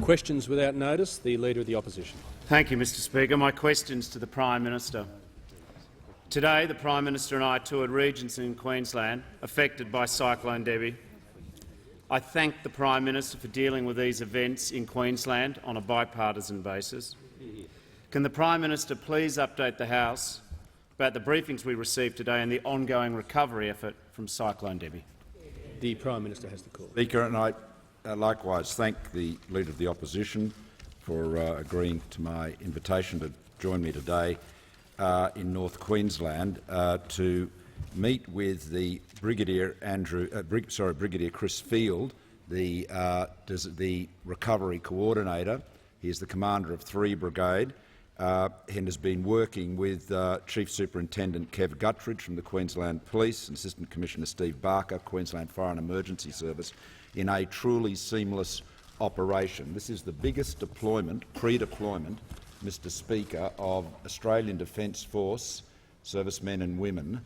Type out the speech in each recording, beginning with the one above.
Questions without notice. The Leader of the Opposition. Thank you, Mr Speaker. My questions to the Prime Minister. Today, the Prime Minister and I toured regions in Queensland affected by Cyclone Debbie. I thank the Prime Minister for dealing with these events in Queensland on a bipartisan basis. Can the Prime Minister please update the House about the briefings we received today and the ongoing recovery effort from Cyclone Debbie? The Prime Minister has the call. Speaker, and I likewise thank the Leader of the Opposition for agreeing to my invitation to join me today in North Queensland to meet with the Brigadier Chris Field, the recovery coordinator. He is the commander of 3 Brigade and has been working with Chief Superintendent Kev Guttridge from the Queensland Police and Assistant Commissioner Steve Barker, Queensland Fire and Emergency Service, in a truly seamless operation. This is the biggest deployment, pre-deployment, Mr Speaker, of Australian Defence Force servicemen and women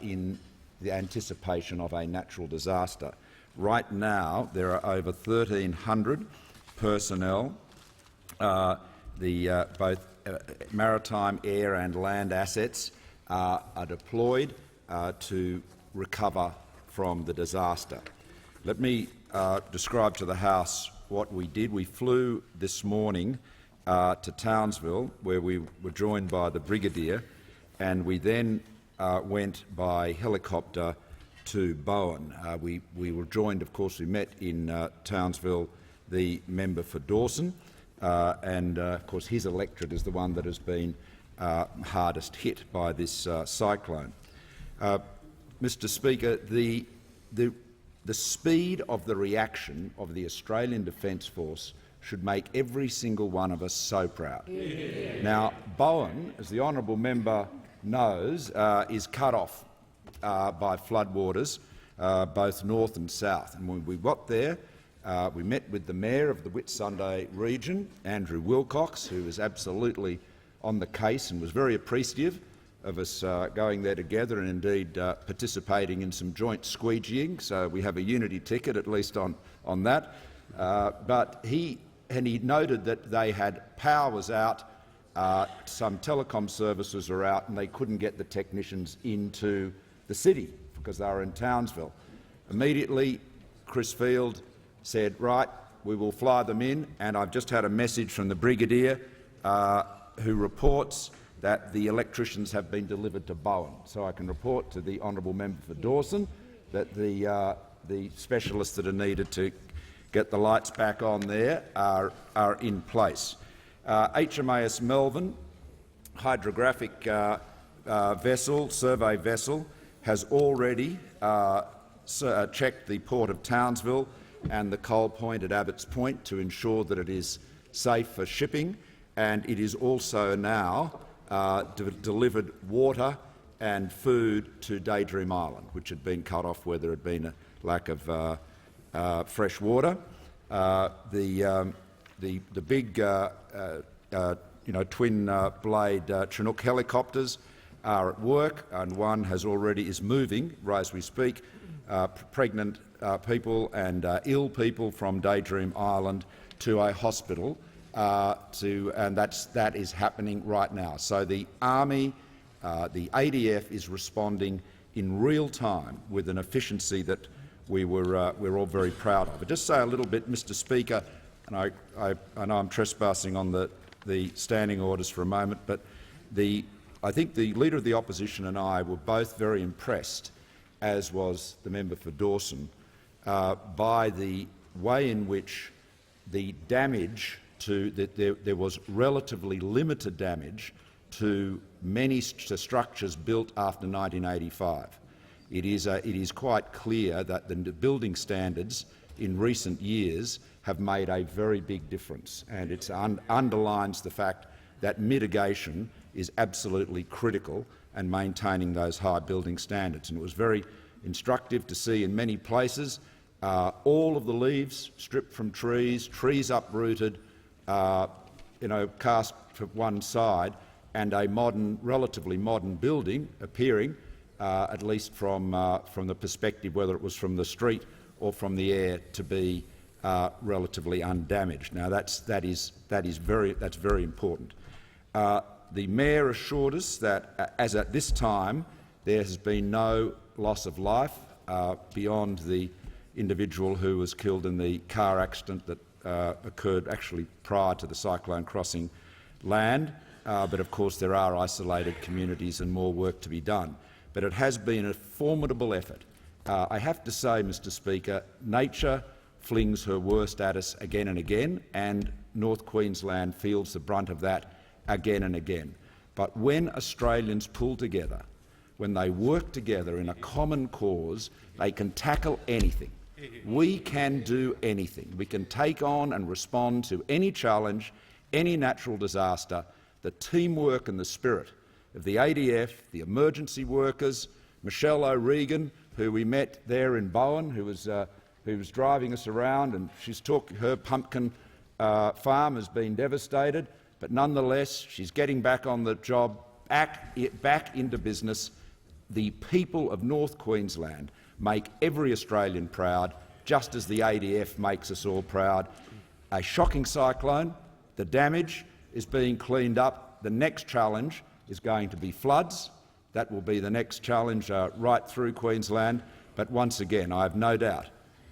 in the anticipation of a natural disaster. Right now, there are over 1,300 personnel, both maritime, air and land assets are deployed to recover from the disaster. Let me describe to the House what we did. We flew this morning to Townsville, where we were joined by the Brigadier, and we then went by helicopter to Bowen. We were joined, of course, we met in Townsville, the member for Dawson, and of course his electorate is the one that has been hardest hit by this cyclone. Mr Speaker, the speed of the reaction of the Australian Defence Force should make every single one of us so proud. Yeah. Now, Bowen, as the honourable member knows, is cut off by floodwaters, both north and south. And when we got there, we met with the Mayor of the Whitsunday region, Andrew Wilcox, who was absolutely on the case and was very appreciative of us going there together and indeed participating in some joint squeegeeing. So we have a unity ticket, at least on that. But he noted that they had power was out, some telecom services are out, and they couldn't get the technicians into the city because they were in Townsville. Immediately, Chris Field said, "Right, we will fly them in," and I've just had a message from the Brigadier who reports that the electricians have been delivered to Bowen. So I can report to the honourable member for Dawson that the specialists that are needed to get the lights back on there are in place. HMAS Melbourne, hydrographic survey vessel, has already checked the port of Townsville and the coal point at Abbots Point to ensure that it is safe for shipping, and it is also now delivered water and food to Daydream Island, which had been cut off where there had been a lack of fresh water. The big twin-blade Chinook helicopters are at work, and one is moving, as we speak, pregnant people and ill people from Daydream Island to a hospital, and that is happening right now. So the Army, the ADF, is responding in real time with an efficiency that we're all very proud of. I'll just say a little bit, Mr Speaker, and I know I'm trespassing on the standing orders for a moment, but I think the Leader of the Opposition and I were both very impressed, as was the member for Dawson, by the way in which the damage there was relatively limited damage to many structures built after 1985. It is quite clear that the building standards in recent years have made a very big difference, and it underlines the fact that mitigation is absolutely critical and maintaining those high building standards. And it was very instructive to see in many places all of the leaves stripped from trees, trees uprooted, cast to one side, and a relatively modern building appearing, at least from the perspective, whether it was from the street or from the air, to be relatively undamaged. Now, that's very important. The Mayor assured us that, as at this time, there has been no loss of life beyond the individual who was killed in the car accident that occurred actually prior to the cyclone crossing land. But of course there are isolated communities and more work to be done. But it has been a formidable effort. I have to say, Mr Speaker, nature flings her worst at us again and again, and North Queensland feels the brunt of that again and again. But when Australians pull together, when they work together in a common cause, they can tackle anything. We can do anything. We can take on and respond to any challenge, any natural disaster. The teamwork and the spirit of the ADF, the emergency workers, Michelle O'Regan, who we met there in Bowen, who was driving us around, and her pumpkin farm has been devastated, but nonetheless she's getting back on the job, back into business. The people of North Queensland make every Australian proud, just as the ADF makes us all proud. A shocking cyclone, the damage is being cleaned up. The next challenge is going to be floods. That will be the next challenge right through Queensland. But once again, I have no doubt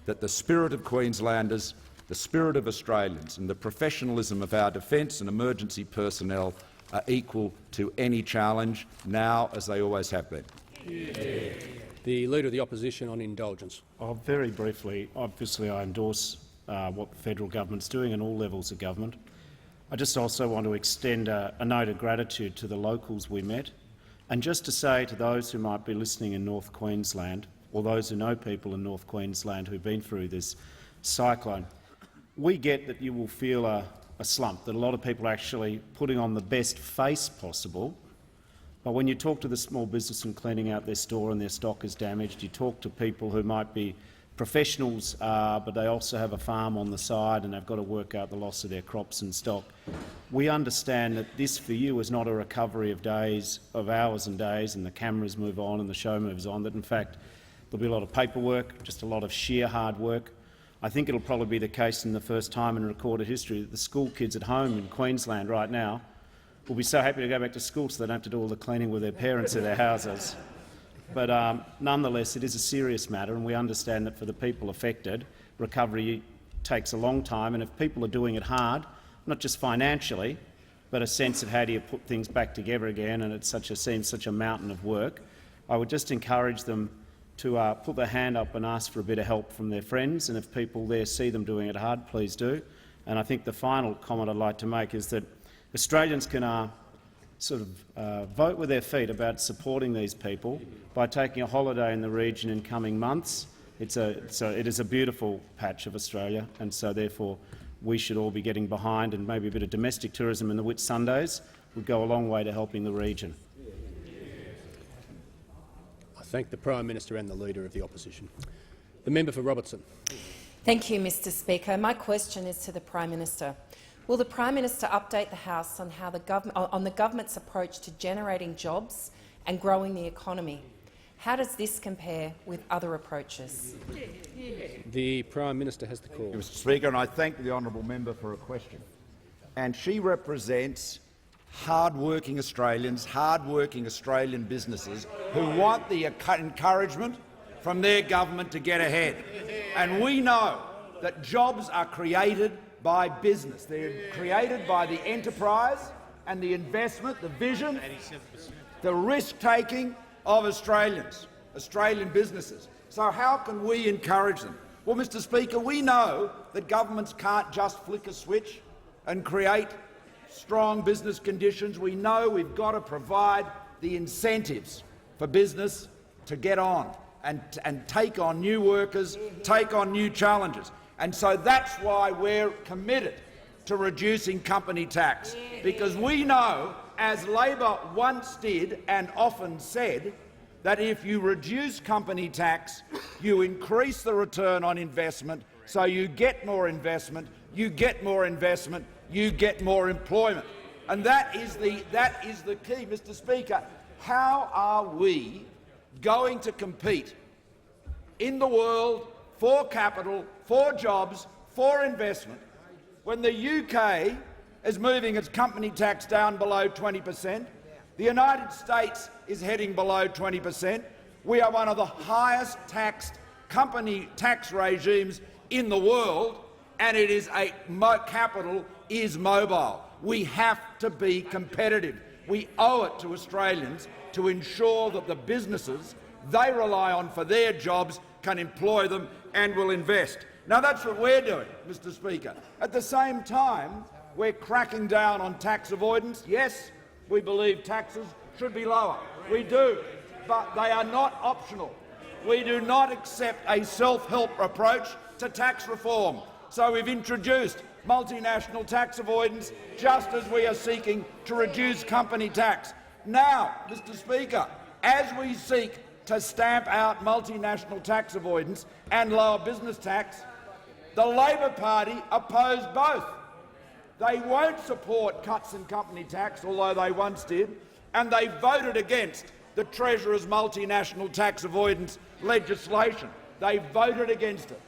that the spirit of Queenslanders, the spirit of Australians and the professionalism of our defence and emergency personnel are equal to any challenge, now as they always have been. Yeah. The Leader of the Opposition on indulgence. Very briefly, obviously I endorse what the federal government's doing in all levels of government. I just also want to extend a note of gratitude to the locals we met, and just to say to those who might be listening in North Queensland, or those who know people in North Queensland who've been through this cyclone, we get that you will feel a slump, that a lot of people are actually putting on the best face possible. But when you talk to the small business and cleaning out their store and their stock is damaged, you talk to people who might be professionals, but they also have a farm on the side and they've got to work out the loss of their crops and stock. We understand that this for you is not a recovery of days, of hours and days, and the cameras move on and the show moves on, that in fact there'll be a lot of paperwork, just a lot of sheer hard work. I think it'll probably be the case in the first time in recorded history that the school kids at home in Queensland right now will be so happy to go back to school so they don't have to do all the cleaning with their parents at their houses. But nonetheless, it is a serious matter, and we understand that for the people affected, recovery takes a long time, and if people are doing it hard, not just financially, but a sense of how do you put things back together again, and it seems such a mountain of work, I would just encourage them to put their hand up and ask for a bit of help from their friends, and if people there see them doing it hard, please do. And I think the final comment I'd like to make is that Australians can vote with their feet about supporting these people by taking a holiday in the region in coming months. It is a beautiful patch of Australia, and so therefore we should all be getting behind, and maybe a bit of domestic tourism in the Whitsundays would go a long way to helping the region. I thank the Prime Minister and the Leader of the Opposition. The member for Robertson. Thank you, Mr Speaker. My question is to the Prime Minister. Will the Prime Minister update the House on the government's approach to generating jobs and growing the economy? How does this compare with other approaches? The Prime Minister has the call. Mr Speaker, and I thank the honourable member for her question. And she represents hard-working Australians, hard-working Australian businesses who want the encouragement from their government to get ahead. And we know that jobs are created by business. They're created by the enterprise and the investment, the vision, the risk-taking of Australians, Australian businesses. So how can we encourage them? Well, Mr Speaker, we know that governments can't just flick a switch and create strong business conditions. We know we've got to provide the incentives for business to get on and take on new workers, take on new challenges. And so that's why we're committed to reducing company tax, because we know, as Labor once did and often said, that if you reduce company tax, you increase the return on investment, so you get more investment, you get more investment, you get more employment. And that is the key, Mr Speaker. How are we going to compete in the world for capital, for jobs, for investment, when the UK is moving its company tax down below 20%, the United States is heading below 20%. We are one of the highest taxed company tax regimes in the world, and it is capital is mobile. We have to be competitive. We owe it to Australians to ensure that the businesses they rely on for their jobs can employ them and will invest. Now that's what we're doing, Mr Speaker. At the same time, we're cracking down on tax avoidance. Yes, we believe taxes should be lower. We do, but they are not optional. We do not accept a self-help approach to tax reform. So we've introduced multinational tax avoidance just as we are seeking to reduce company tax. Now, Mr Speaker, as we seek to stamp out multinational tax avoidance and lower business tax, the Labor Party opposed both. They won't support cuts in company tax, although they once did, and they voted against the Treasurer's multinational tax avoidance legislation. They voted against it.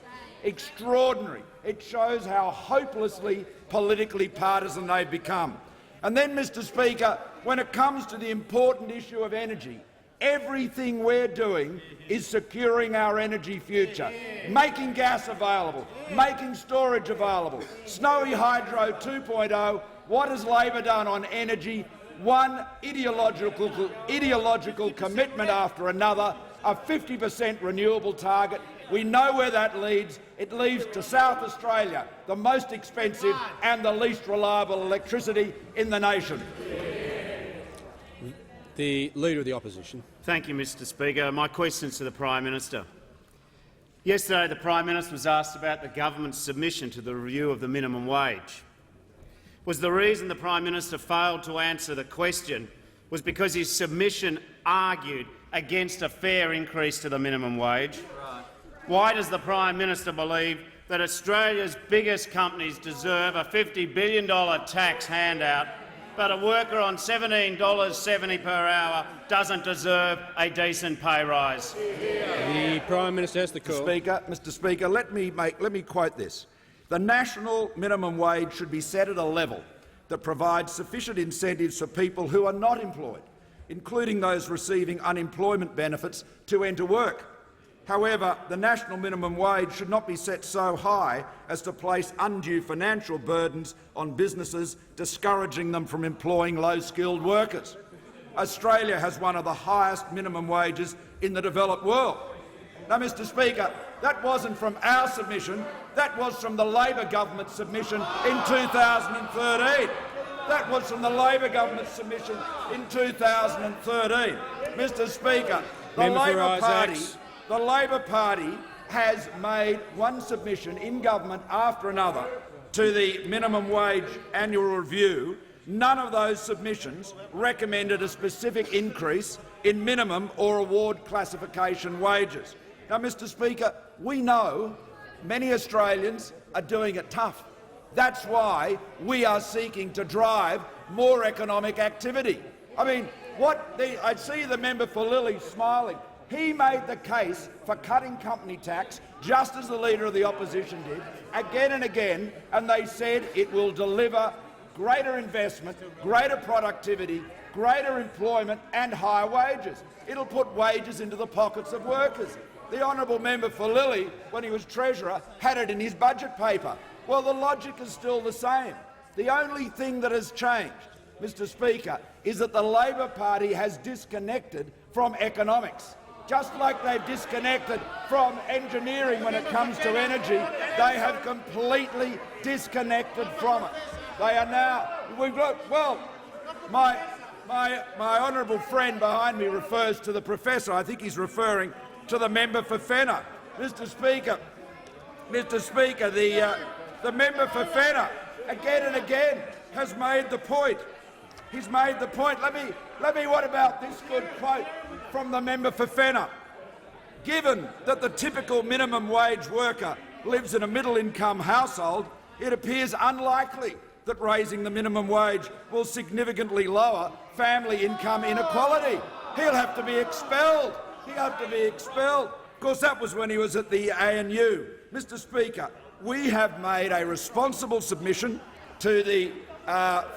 Extraordinary. It shows how hopelessly politically partisan they've become. And then, Mr Speaker, when it comes to the important issue of energy, everything we're doing is securing our energy future, making gas available, making storage available. Snowy Hydro 2.0, what has Labor done on energy? One ideological commitment after another, a 50% renewable target. We know where that leads. It leads to South Australia, the most expensive and the least reliable electricity in the nation. The Leader of the Opposition. Thank you, Mr Speaker. My question is to the Prime Minister. Yesterday, the Prime Minister was asked about the government's submission to the review of the minimum wage. Was the reason the Prime Minister failed to answer the question was because his submission argued against a fair increase to the minimum wage? Why does the Prime Minister believe that Australia's biggest companies deserve a $50 billion tax handout, but a worker on $17.70 per hour doesn't deserve a decent pay rise? The Prime Minister has the call. Mr Speaker, let me quote this. The national minimum wage should be set at a level that provides sufficient incentives for people who are not employed, including those receiving unemployment benefits, to enter work. However, the national minimum wage should not be set so high as to place undue financial burdens on businesses, discouraging them from employing low-skilled workers. Australia has one of the highest minimum wages in the developed world. Now, Mr Speaker, that wasn't from our submission, that was from the Labor government's submission in 2013. That was from the Labor government's submission in 2013. Mr Speaker, the Labor Party has made one submission in government after another to the minimum wage annual review. None of those submissions recommended a specific increase in minimum or award classification wages. Now, Mr Speaker, we know many Australians are doing it tough. That's why we are seeking to drive more economic activity. I mean, I see the member for Lilley smiling. He made the case for cutting company tax, just as the Leader of the Opposition did, again and again, and they said it will deliver greater investment, greater productivity, greater employment and higher wages. It'll put wages into the pockets of workers. The honourable member for Lilley, when he was Treasurer, had it in his budget paper. Well, the logic is still the same. The only thing that has changed, Mr Speaker, is that the Labor Party has disconnected from economics. Just like they've disconnected from engineering when it comes to energy, they have completely disconnected from it. They are now— my honourable friend behind me refers to the professor. I think he's referring to the member for Fenner. Mr Speaker, the member for Fenner again and again has made the point. He's made the point. What about this good quote from the member for Fenner? Given that the typical minimum wage worker lives in a middle-income household, it appears unlikely that raising the minimum wage will significantly lower family income inequality. He'll have to be expelled. He'll have to be expelled. Of course, that was when he was at the ANU. Mr Speaker, we have made a responsible submission to the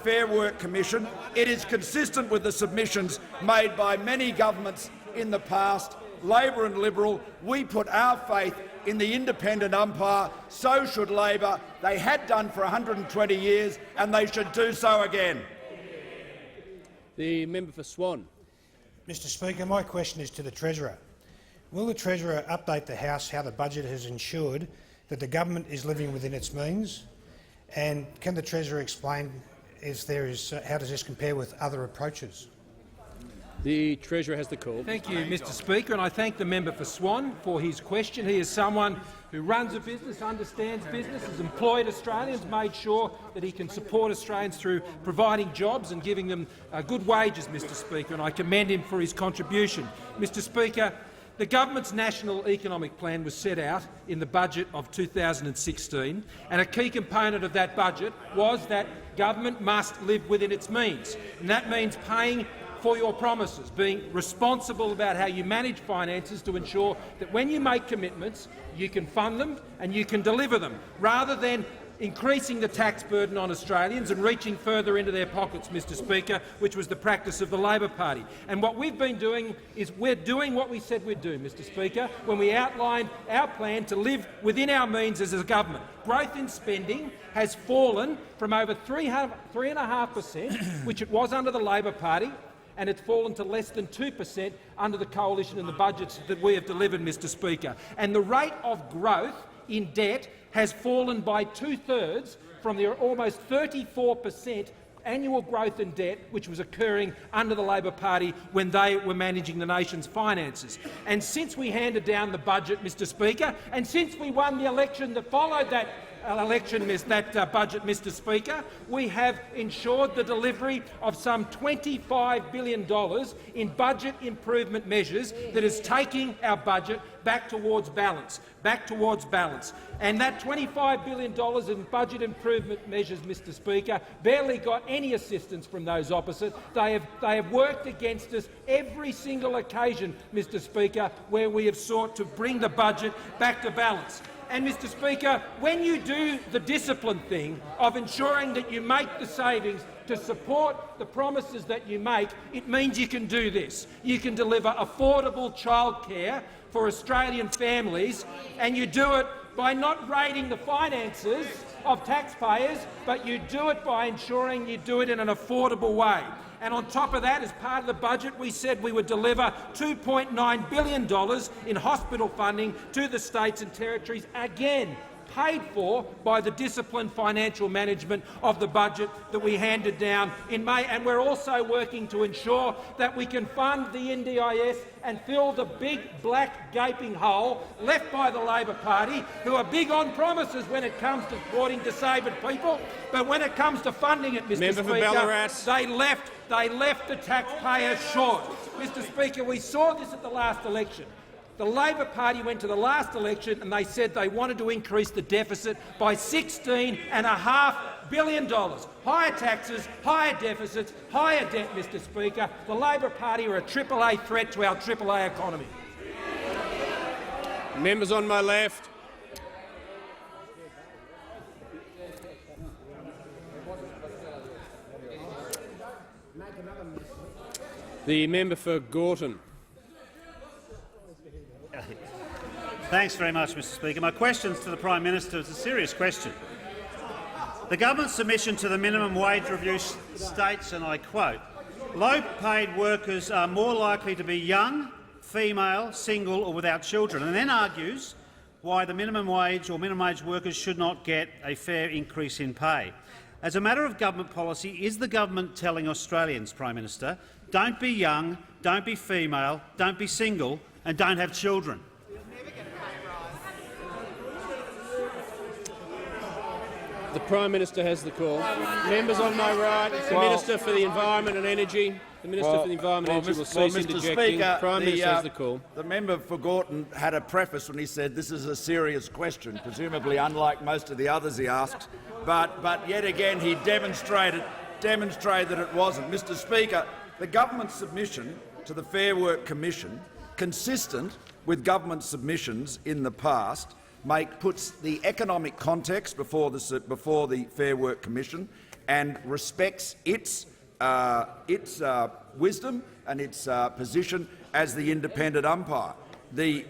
Fair Work Commission. It is consistent with the submissions made by many governments in the past, Labor and Liberal. We put our faith in the independent umpire. So should Labor. They had done for 120 years and they should do so again. The member for Swan. Mr Speaker, my question is to the Treasurer. Will the Treasurer update the House how the budget has ensured that the government is living within its means? And can the Treasurer explain how does this compare with other approaches? The Treasurer has the call. Thank you, Mr Speaker, and I thank the member for Swan for his question. He is someone who runs a business, understands business, has employed Australians, made sure that he can support Australians through providing jobs and giving them good wages, Mr Speaker, and I commend him for his contribution. Mr Speaker, the government's National Economic Plan was set out in the budget of 2016, and a key component of that budget was that government must live within its means, and that means paying for your promises, being responsible about how you manage finances to ensure that when you make commitments, you can fund them and you can deliver them, rather than increasing the tax burden on Australians and reaching further into their pockets, Mr Speaker, which was the practice of the Labor Party. And what we've been doing is we're doing what we said we'd do, Mr Speaker, when we outlined our plan to live within our means as a government. Growth in spending has fallen from over 3.5%, which it was under the Labor Party, and it's fallen to less than 2% under the coalition and the budgets that we have delivered, Mr Speaker. And the rate of growth in debt has fallen by 2/3 from the almost 34% annual growth in debt which was occurring under the Labor Party when they were managing the nation's finances. And since we handed down the budget, Mr Speaker, and since we won the election that followed that budget, Mr Speaker, we have ensured the delivery of some $25 billion in budget improvement measures that is taking our budget back towards balance. And that $25 billion in budget improvement measures, Mr Speaker, barely got any assistance from those opposite. They have worked against us every single occasion, Mr Speaker, where we have sought to bring the budget back to balance. And, Mr Speaker, when you do the discipline thing of ensuring that you make the savings to support the promises that you make, it means you can do this. You can deliver affordable childcare for Australian families, and you do it by not raiding the finances of taxpayers, but you do it by ensuring you do it in an affordable way. And on top of that, as part of the budget, we said we would deliver $2.9 billion in hospital funding to the states and territories, again paid for by the disciplined financial management of the budget that we handed down in May. And we're also working to ensure that we can fund the NDIS and fill the big black gaping hole left by the Labor Party, who are big on promises when it comes to supporting disabled people, but when it comes to funding it, Mr Speaker, they left the taxpayers short. Mr Speaker, we saw this at the last election. The Labor Party went to the last election and they said they wanted to increase the deficit by $16.5 billion. Higher taxes, higher deficits, higher debt, Mr Speaker. The Labor Party are a AAA threat to our AAA economy. Members on my left. The member for Gorton. Thanks very much, Mr Speaker. My question to the Prime Minister is a serious question. The government's submission to the minimum wage review states, and I quote, "Low-paid workers are more likely to be young, female, single or without children," and then argues why the minimum wage or minimum wage workers should not get a fair increase in pay. As a matter of government policy, is the government telling Australians, Prime Minister, don't be young, don't be female, don't be single and don't have children? The Prime Minister has the call. Members on my right, the Minister for the Environment and Energy. The Minister for the Environment and Energy will cease interjecting. Speaker, Prime Minister has the call. The member for Gorton had a preface when he said this is a serious question, presumably unlike most of the others he asks, but yet again he demonstrated that it wasn't. Mr Speaker, the government's submission to the Fair Work Commission, consistent with government submissions in the past, puts the economic context before the Fair Work Commission and respects its wisdom and its position as the independent umpire. The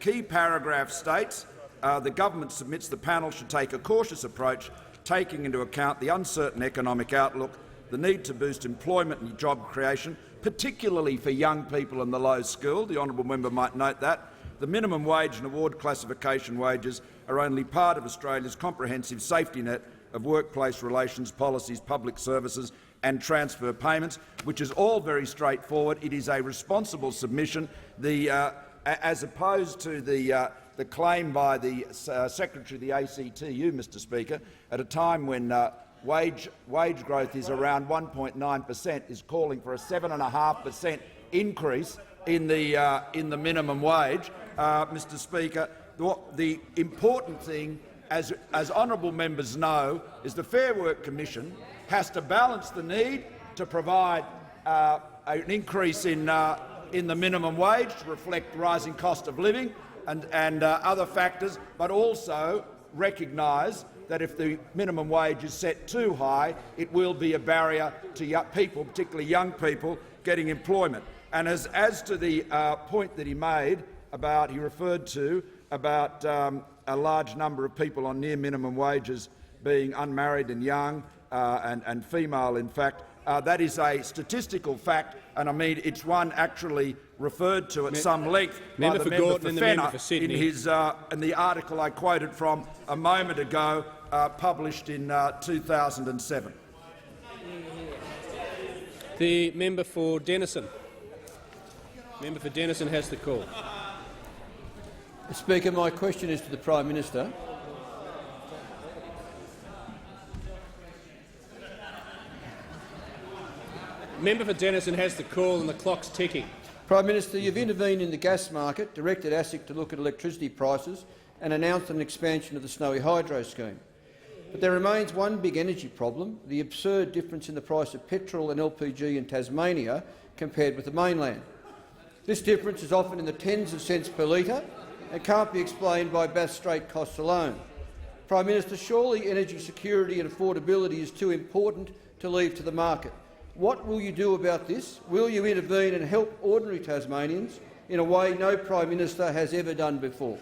key paragraph states the government submits the panel should take a cautious approach, taking into account the uncertain economic outlook, the need to boost employment and job creation, particularly for young people and the low-skilled. The honourable member might note that. The minimum wage and award classification wages are only part of Australia's comprehensive safety net of workplace relations, policies, public services and transfer payments, which is all very straightforward. It is a responsible submission. As opposed to the claim by the Secretary of the ACTU, Mr Speaker, at a time when wage growth is around 1.9%, is calling for a 7.5% increase in the minimum wage. Mr Speaker, the important thing, as honourable members know, is the Fair Work Commission has to balance the need to provide an increase in the minimum wage to reflect rising cost of living and other factors, but also recognise that if the minimum wage is set too high, it will be a barrier to young people, particularly young people, getting employment. And as to the point that he made about, he referred to about a large number of people on near minimum wages being unmarried and young and female, in fact, that is a statistical fact, and I mean it's one actually referred to at some length by the member for Fenner in the article I quoted from a moment ago, published in 2007. The member for Denison. Member for Denison has the call. Speaker, my question is to the Prime Minister. Member for Denison has the call and the clock's ticking. Prime Minister, you've intervened in the gas market, directed ASIC to look at electricity prices and announced an expansion of the Snowy Hydro scheme. But there remains one big energy problem, the absurd difference in the price of petrol and LPG in Tasmania compared with the mainland. This difference is often in the tens of cents per litre and can't be explained by Bass Strait costs alone. Prime Minister, surely energy security and affordability is too important to leave to the market. What will you do about this? Will you intervene and help ordinary Tasmanians in a way no Prime Minister has ever done before?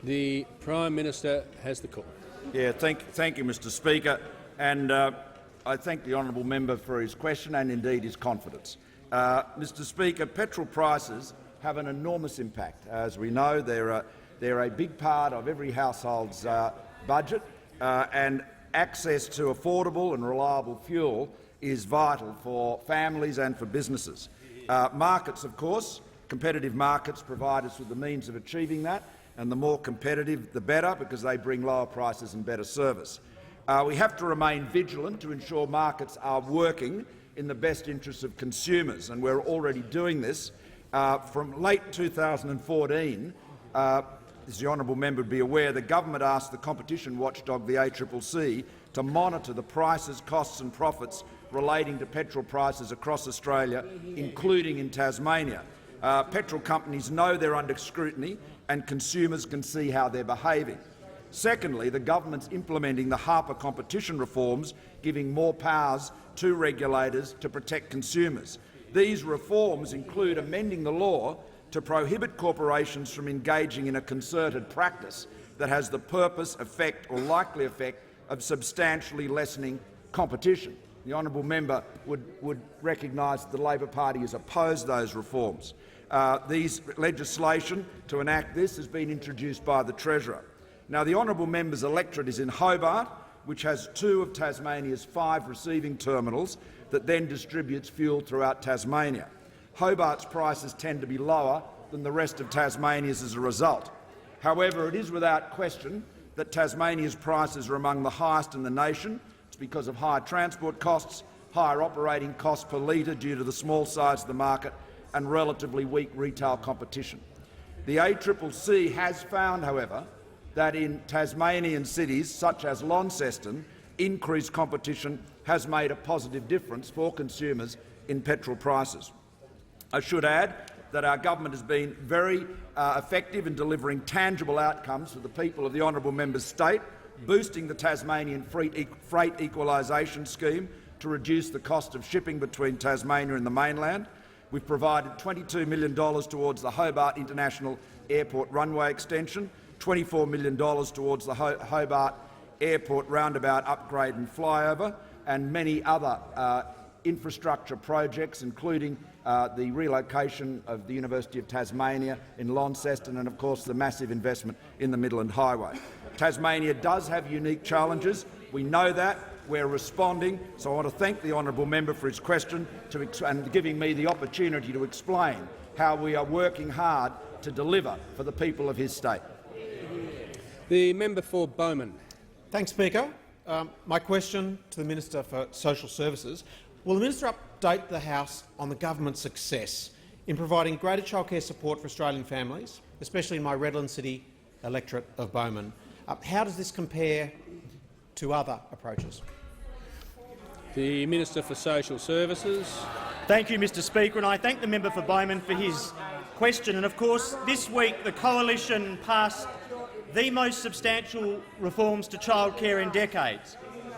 The Prime Minister has the call. Yeah, thank you, Mr Speaker, and I thank the honourable member for his question and indeed his confidence. Mr Speaker, petrol prices have an enormous impact. As we know, they're a big part of every household's budget, and access to affordable and reliable fuel is vital for families and for businesses. Markets, of course, competitive markets provide us with the means of achieving that, and the more competitive the better, because they bring lower prices and better service. We have to remain vigilant to ensure markets are working in the best interests of consumers, and we're already doing this. From late 2014, as the honourable member would be aware, the government asked the competition watchdog, the ACCC, to monitor the prices, costs and profits relating to petrol prices across Australia, including in Tasmania. Petrol companies know they're under scrutiny and consumers can see how they're behaving. Secondly, the government's implementing the Harper competition reforms, giving more powers to regulators to protect consumers. These reforms include amending the law to prohibit corporations from engaging in a concerted practice that has the purpose, effect or likely effect of substantially lessening competition. The honourable member would recognise that the Labor Party has opposed those reforms. These legislation to enact this has been introduced by the Treasurer. Now, the honourable member's electorate is in Hobart, which has 2 of Tasmania's 5 receiving terminals that then distributes fuel throughout Tasmania. Hobart's prices tend to be lower than the rest of Tasmania's as a result. However, it is without question that Tasmania's prices are among the highest in the nation. It's because of high transport costs, higher operating costs per litre due to the small size of the market and relatively weak retail competition. The ACCC has found, however, that in Tasmanian cities such as Launceston, increased competition has made a positive difference for consumers in petrol prices. I should add that our government has been very effective in delivering tangible outcomes for the people of the honourable member's state, boosting the Tasmanian freight equalisation scheme to reduce the cost of shipping between Tasmania and the mainland. We've provided $22 million towards the Hobart International Airport runway extension, $24 million towards the Hobart Airport roundabout upgrade and flyover, and many other infrastructure projects, including the relocation of the University of Tasmania in Launceston and, of course, the massive investment in the Midland Highway. Tasmania does have unique challenges. We know that. We're responding. So I want to thank the honourable member for his question and giving me the opportunity to explain how we are working hard to deliver for the people of his state. The member for Bowman. Thanks, Speaker. My question to the Minister for Social Services: will the Minister update the House on the government's success in providing greater childcare support for Australian families, especially in my Redland City electorate of Bowman? How does this compare to other approaches? The Minister for Social Services. Thank you, Mr Speaker, and I thank the member for Bowman for his question. And of course, this week the Coalition passed the most substantial reforms to childcare in decades.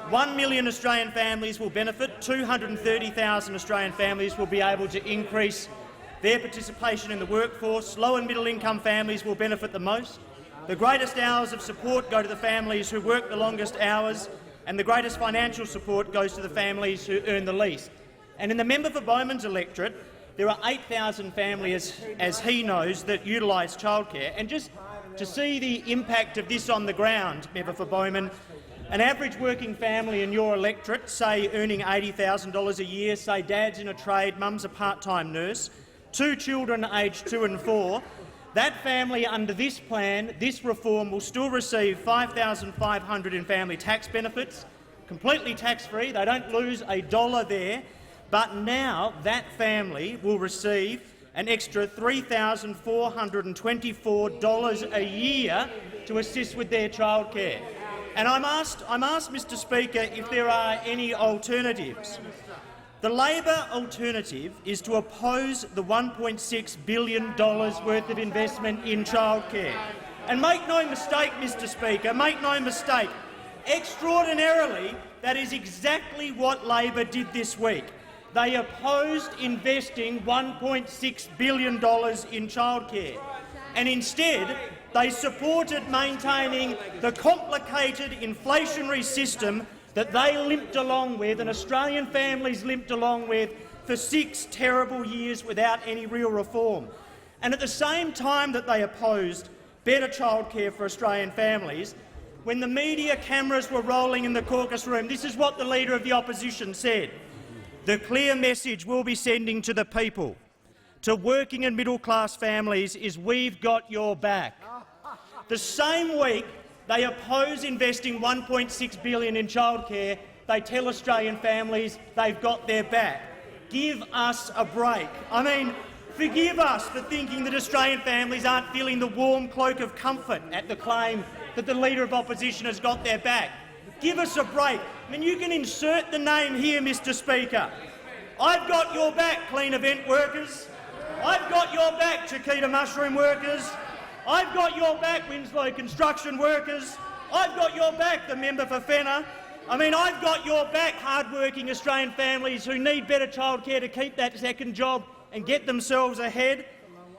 1 million Australian families will benefit, 230,000 Australian families will be able to increase their participation in the workforce, low and middle income families will benefit the most. The greatest hours of support go to the families who work the longest hours, and the greatest financial support goes to the families who earn the least. And in the member for Bowman's electorate, there are 8,000 families, as he knows, that utilise childcare. And just to see the impact of this on the ground, member for Bowman, an average working family in your electorate, say earning $80,000 a year, say dad's in a trade, mum's a part-time nurse, 2 children aged 2 and 4, that family under this plan, this reform, will still receive $5,500 in family tax benefits, completely tax-free. They don't lose a dollar there. But now that family will receive an extra $3,424 a year to assist with their childcare. And I'm asked, Mr Speaker, if there are any alternatives. The Labor alternative is to oppose the $1.6 billion worth of investment in childcare. And make no mistake, Mr Speaker, make no mistake, extraordinarily, that is exactly what Labor did this week. They opposed investing $1.6 billion in childcare, and instead they supported maintaining the complicated inflationary system that they limped along with and Australian families limped along with for 6 terrible years without any real reform. And at the same time that they opposed better childcare for Australian families, when the media cameras were rolling in the caucus room, this is what the Leader of the Opposition said: "The clear message we'll be sending to the people, to working and middle-class families, is we've got your back." The same week they oppose investing $1.6 billion in childcare, they tell Australian families they've got their back. Give us a break. I mean, forgive us for thinking that Australian families aren't feeling the warm cloak of comfort at the claim that the Leader of Opposition has got their back. Give us a break. I mean, you can insert the name here, Mr Speaker. I've got your back, clean event workers. I've got your back, Chiquita mushroom workers. I've got your back, Winslow construction workers. I've got your back, the member for Fenner. I mean, I've got your back, hard-working Australian families who need better childcare to keep that second job and get themselves ahead.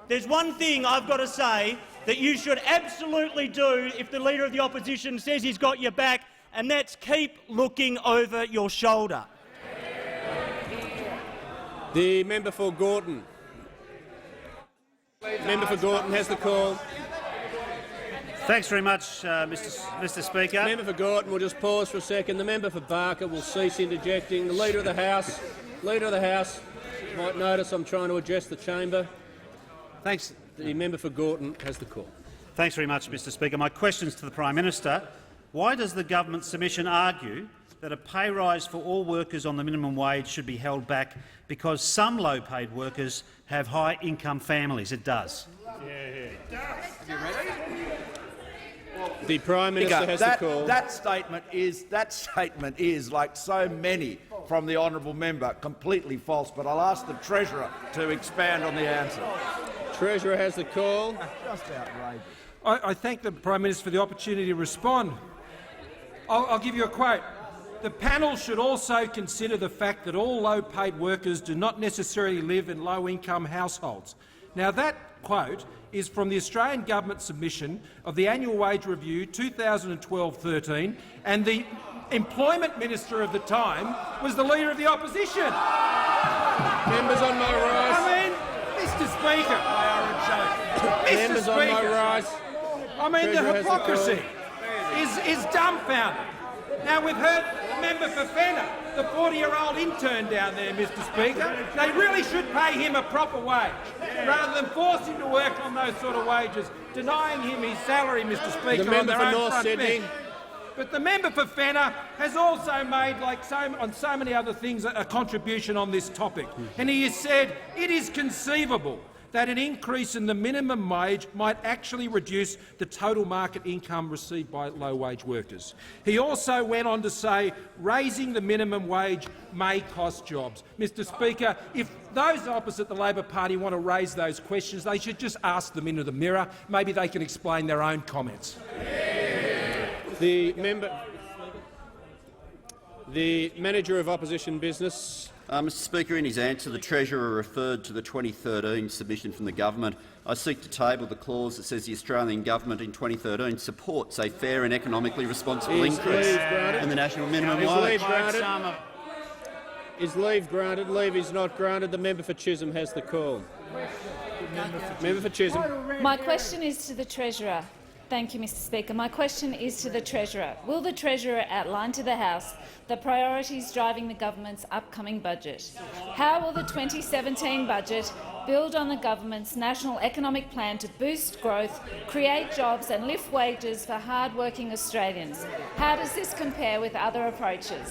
There's one thing I've got to say that you should absolutely do if the Leader of the Opposition says he's got your back, and that's keep looking over your shoulder. The member for Gorton. Member for Gorton has the call. Thanks very much, Mr Speaker. Member for Gorton will just pause for a second. The member for Barker will cease interjecting. The Leader of the House might notice I'm trying to address the chamber. Thanks. The member for Gorton has the call. Thanks very much, Mr Speaker. My question is to the Prime Minister. Why does the government submission argue that a pay rise for all workers on the minimum wage should be held back because some low-paid workers have high-income families? It does. The Prime Minister has the call. That statement is, like so many from the honourable member, completely false. But I'll ask the Treasurer to expand on the answer. Treasurer has the call. I thank the Prime Minister for the opportunity to respond. I'll give you a quote. The panel should also consider the fact that all low-paid workers do not necessarily live in low-income households. Now, that quote is from the Australian Government submission of the Annual Wage Review 2012-13, and the Employment Minister of the time was the Leader of the Opposition. Members on my right. I mean, Mr Speaker. Members on my right. I mean, the hypocrisy is dumbfounding. Now, we've heard the member for Fenner, the 40-year-old intern down there, Mr Speaker. They really should pay him a proper wage, rather than force him to work on those sort of wages, denying him his salary, Mr Speaker, the member on their for own North front Sydney. bench. But the member for Fenner has also made, on so many other things, a contribution on this topic. And he has said it is conceivable that an increase in the minimum wage might actually reduce the total market income received by low-wage workers. He also went on to say raising the minimum wage may cost jobs. Mr Speaker, if those opposite the Labor Party want to raise those questions, they should just ask them into the mirror. Maybe they can explain their own comments. The Manager of Opposition Business. Mr Speaker, in his answer, the Treasurer referred to the 2013 submission from the government. I seek to table the clause that says the Australian government in 2013 supports a fair and economically responsible increase in the national minimum wage. Is leave granted? Leave is not granted. The member for Chisholm has the call. Member for Chisholm. My question is to the Treasurer. Thank you, Mr Speaker. My question is to the Treasurer. Will the Treasurer outline to the House the priorities driving the government's upcoming budget? How will the 2017 budget build on the government's national economic plan to boost growth, create jobs and lift wages for hard-working Australians? How does this compare with other approaches?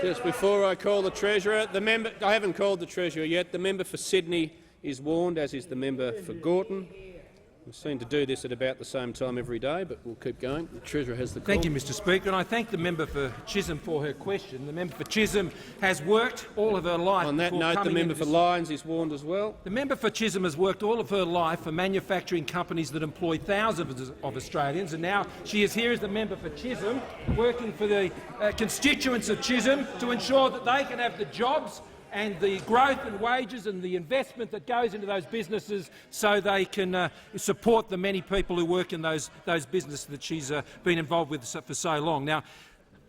Just before I call the Treasurer, I haven't called the Treasurer yet. The member for Sydney is warned, as is the member for Gorton. We seem to do this at about the same time every day, but we'll keep going. The Treasurer has the call. Thank you, Mr Speaker, and I thank the member for Chisholm for her question. The member for Chisholm has worked all of her life. On that note, the member for Lyons is warned as well. The member for Chisholm has worked all of her life for manufacturing companies that employ thousands of Australians, and now she is here as the member for Chisholm, working for the constituents of Chisholm to ensure that they can have the jobs and the growth and wages and the investment that goes into those businesses so they can support the many people who work in those businesses that she's been involved with for so long. Now,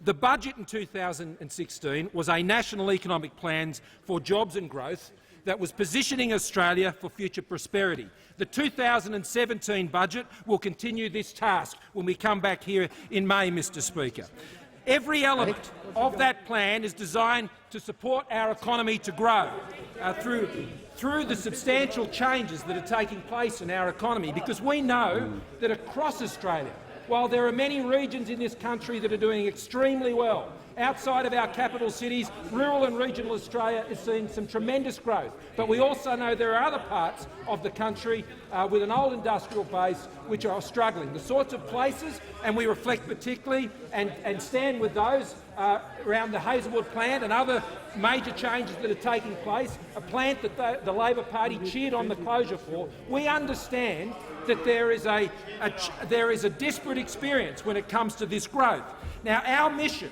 the budget in 2016 was a national economic plan for jobs and growth that was positioning Australia for future prosperity. The 2017 budget will continue this task when we come back here in May, Mr Speaker. Every element of that plan is designed to support our economy to grow through the substantial changes that are taking place in our economy, because we know that across Australia, while there are many regions in this country that are doing extremely well, outside of our capital cities, rural and regional Australia is seeing some tremendous growth. But we also know there are other parts of the country with an old industrial base which are struggling. The sorts of places, and we reflect particularly and stand with those around the Hazelwood plant and other major changes that are taking place, a plant that the Labor Party cheered on the closure for. We understand that there is a disparate experience when it comes to this growth. Now, our mission,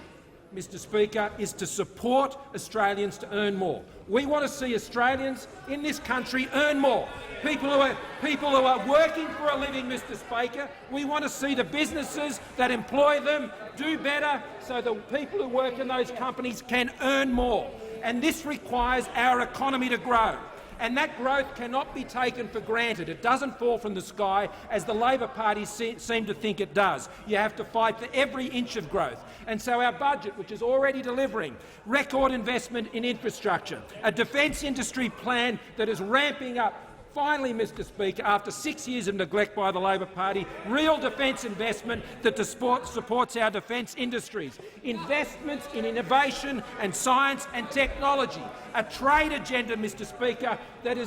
Mr Speaker, is to support Australians to earn more. We want to see Australians in this country earn more. People who are working for a living, Mr Speaker. We want to see the businesses that employ them do better so the people who work in those companies can earn more. And this requires our economy to grow. And that growth cannot be taken for granted. It doesn't fall from the sky, as the Labor Party seem to think it does. You have to fight for every inch of growth. And so our budget, which is already delivering record investment in infrastructure, a defence industry plan that is ramping up, finally, Mr Speaker, after 6 years of neglect by the Labor Party, real defence investment that supports our defence industries, investments in innovation and science and technology, a trade agenda, Mr Speaker, that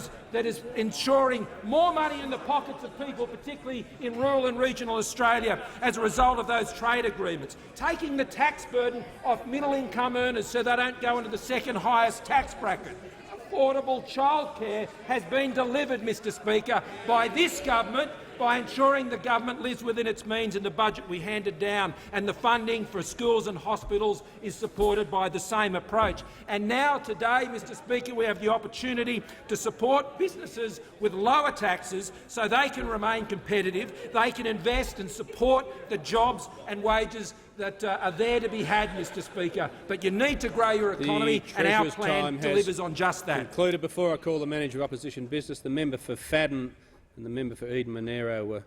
is ensuring more money in the pockets of people, particularly in rural and regional Australia, as a result of those trade agreements, taking the tax burden off middle-income earners so they don't go into the second highest tax bracket, affordable childcare has been delivered, Mr Speaker, by this government, by ensuring the government lives within its means in the budget we handed down, and the funding for schools and hospitals is supported by the same approach. And now, today, Mr Speaker, we have the opportunity to support businesses with lower taxes so they can remain competitive, they can invest and support the jobs and wages that are there to be had, Mr Speaker. But you need to grow your economy, and our plan delivers on just that. Concluded. Before I call the Manager of Opposition Business, the member for Fadden and the member for Eden Monero were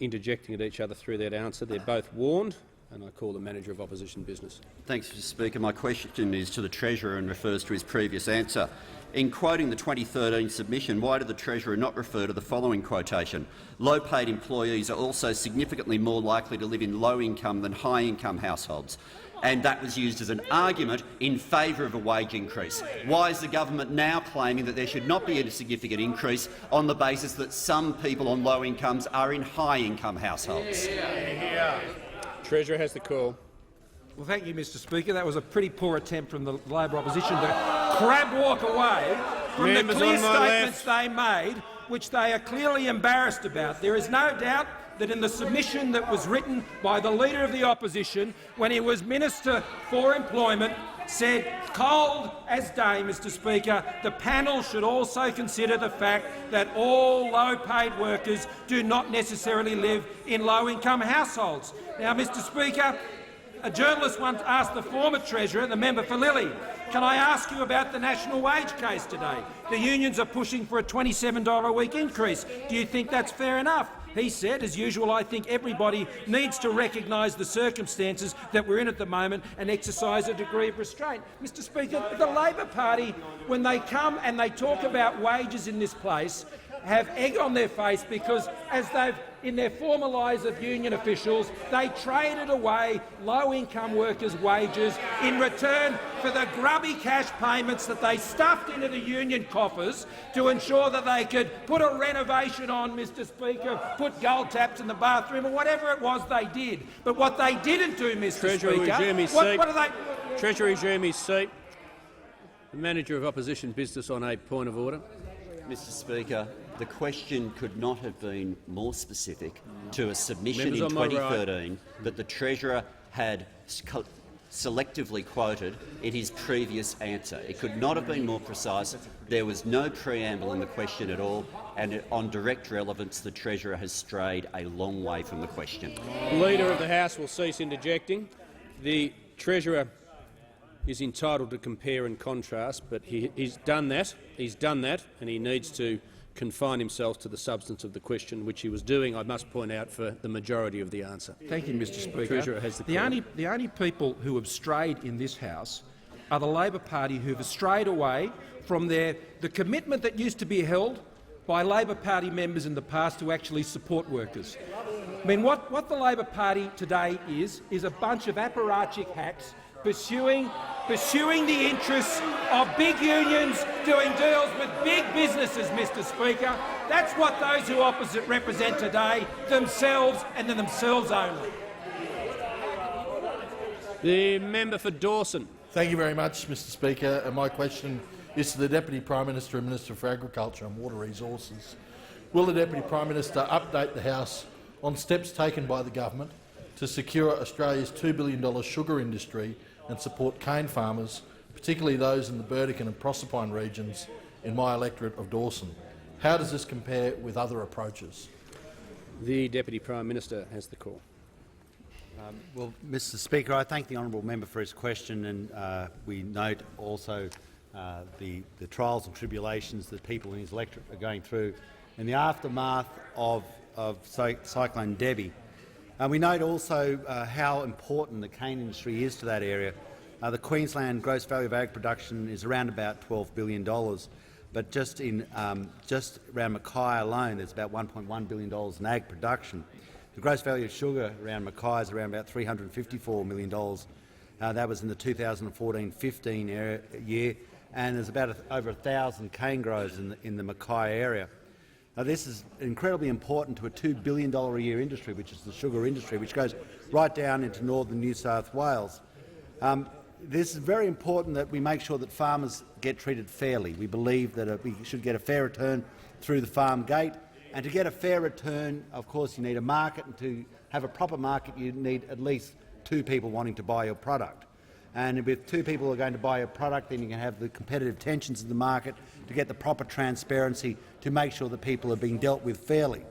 interjecting at each other through that answer. They're both warned, and I call the Manager of Opposition Business. Thanks, Mr Speaker. My question is to the Treasurer and refers to his previous answer. In quoting the 2013 submission, why did the Treasurer not refer to the following quotation? Low-paid employees are also significantly more likely to live in low-income than high-income households. And that was used as an argument in favour of a wage increase. Why is the government now claiming that there should not be a significant increase on the basis that some people on low incomes are in high-income households? Treasurer has the call. Well, thank you, Mr Speaker. That was a pretty poor attempt from the Labor opposition to crab walk away from the clear statements they made, which they are clearly embarrassed about. There is no doubt that in the submission that was written by the Leader of the Opposition when he was Minister for Employment said, cold as day, Mr Speaker, the panel should also consider the fact that all low-paid workers do not necessarily live in low-income households. Now, Mr Speaker, a journalist once asked the former Treasurer, the member for Lilly, can I ask you about the national wage case today? The unions are pushing for a $27 a week increase. Do you think that's fair enough? He said, as usual, I think everybody needs to recognise the circumstances that we're in at the moment and exercise a degree of restraint. Mr Speaker, the Labor Party, when they come and they talk about wages in this place, have egg on their face because, as they've in their former lives of union officials, they traded away low-income workers' wages in return for the grubby cash payments that they stuffed into the union coffers to ensure that they could put a renovation on, Mr Speaker, put gold taps in the bathroom or whatever it was they did. But what they didn't do, Mr Treasurer, Speaker— resume his what seat. do they— Treasurer, resume his seat. The Manager of Opposition Business on a point of order. Mr Speaker, the question could not have been more specific to a submission in 2013 that the Treasurer had selectively quoted in his previous answer. It could not have been more precise. There was no preamble in the question at all, and on direct relevance, the Treasurer has strayed a long way from the question. The Leader of the House will cease interjecting. The Treasurer is entitled to compare and contrast, but he's done that. He's done that, and he needs to confine himself to the substance of the question, which he was doing, I must point out, for the majority of the answer. Thank you, Mr Speaker. Treasurer has the only people who have strayed in this House are the Labor Party, who have strayed away from the commitment that used to be held by Labor Party members in the past to actually support workers. I mean, what the Labor Party today is a bunch of apparatchik hacks pursuing the interests of big unions, doing deals with big businesses, Mr Speaker. That's what those who opposite represent today, themselves and themselves only. The member for Dawson. Thank you very much, Mr Speaker. And my question is to the Deputy Prime Minister and Minister for Agriculture and Water Resources. Will the Deputy Prime Minister update the House on steps taken by the government to secure Australia's $2 billion sugar industry and support cane farmers, particularly those in the Burdekin and Proserpine regions in my electorate of Dawson? How does this compare with other approaches? The Deputy Prime Minister has the call. Well, Mr Speaker, I thank the honourable member for his question, and we note also the trials and tribulations that people in his electorate are going through in the aftermath of Cyclone Debbie. We note also how important the cane industry is to that area. The Queensland gross value of ag production is around about $12 billion, but just around Mackay alone, there's about $1.1 billion in ag production. The gross value of sugar around Mackay is around about $354 million. That was in the 2014-15 year, and there's about over 1,000 cane growers in the Mackay area. Now, this is incredibly important to a $2 billion a year industry, which is the sugar industry, which goes right down into northern New South Wales. this is very important that we make sure that farmers get treated fairly. We believe that we should get a fair return through the farm gate, and to get a fair return, of course, you need a market, and to have a proper market you need at least two people wanting to buy your product. And with two people who are going to buy your product, then you can have the competitive tensions in the market to get the proper transparency to make sure that people are being dealt with fairly.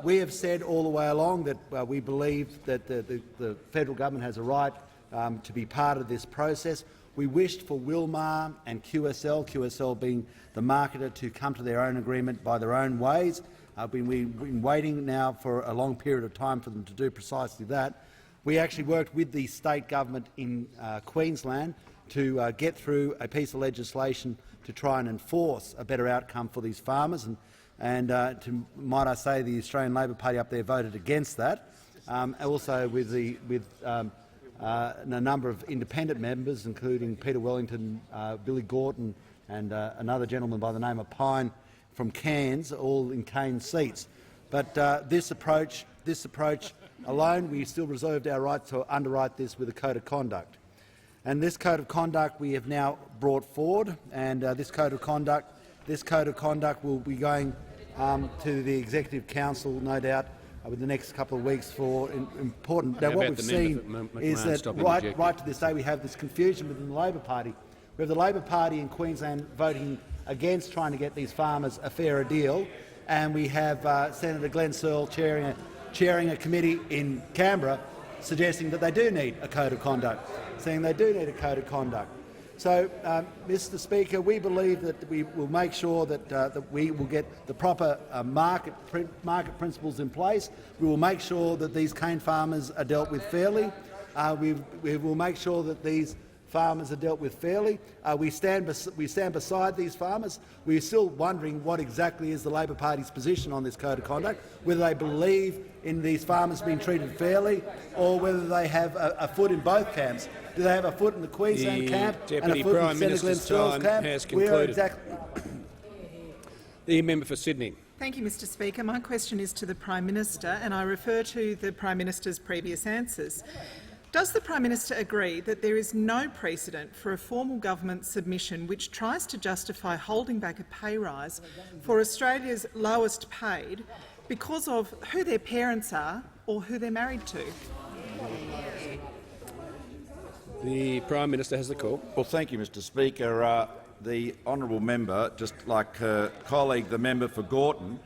We have said all the way along that we believe that the federal government has a right to be part of this process. We wished for Wilmar and QSL being the marketer, to come to their own agreement by their own ways. We've been waiting now for a long period of time for them to do precisely that. We actually worked with the state government in Queensland to get through a piece of legislation to try and enforce a better outcome for these farmers, and might I say, the Australian Labor Party up there voted against that. Also with a number of independent members, including Peter Wellington, Billy Gorton and another gentleman by the name of Pine from Cairns, all in cane seats. But this approach alone, we still reserved our right to underwrite this with a code of conduct. And this code of conduct we have now brought forward, and this code of conduct will be going to the Executive Council, no doubt, with the next couple of weeks for important. Now, what we've seen is that right to this day we have this confusion within the Labor Party. We have the Labor Party in Queensland voting against trying to get these farmers a fairer deal, and we have Senator Glenn Searle chairing a committee in Canberra suggesting that they do need a code of conduct, saying they do need a code of conduct. So, Mr Speaker, we believe that we will make sure that we will get the proper market principles in place. We will make sure that these cane farmers are dealt with fairly. We will make sure that these farmers are dealt with fairly. We stand beside these farmers. We're still wondering what exactly is the Labor Party's position on this code of conduct, whether they believe in these farmers being treated fairly or whether they have a foot in both camps. Do they have a foot in the Queensland camp and a foot in Senator Glenn Searle's camp? Has concluded. The member for Sydney. Thank you, Mr Speaker. My question is to the Prime Minister, and I refer to the Prime Minister's previous answers. Does the Prime Minister agree that there is no precedent for a formal government submission which tries to justify holding back a pay rise for Australia's lowest paid because of who their parents are or who they're married to? The Prime Minister has the call. Well, thank you, Mr Speaker. The honourable member, just like her colleague, the member for Gorton,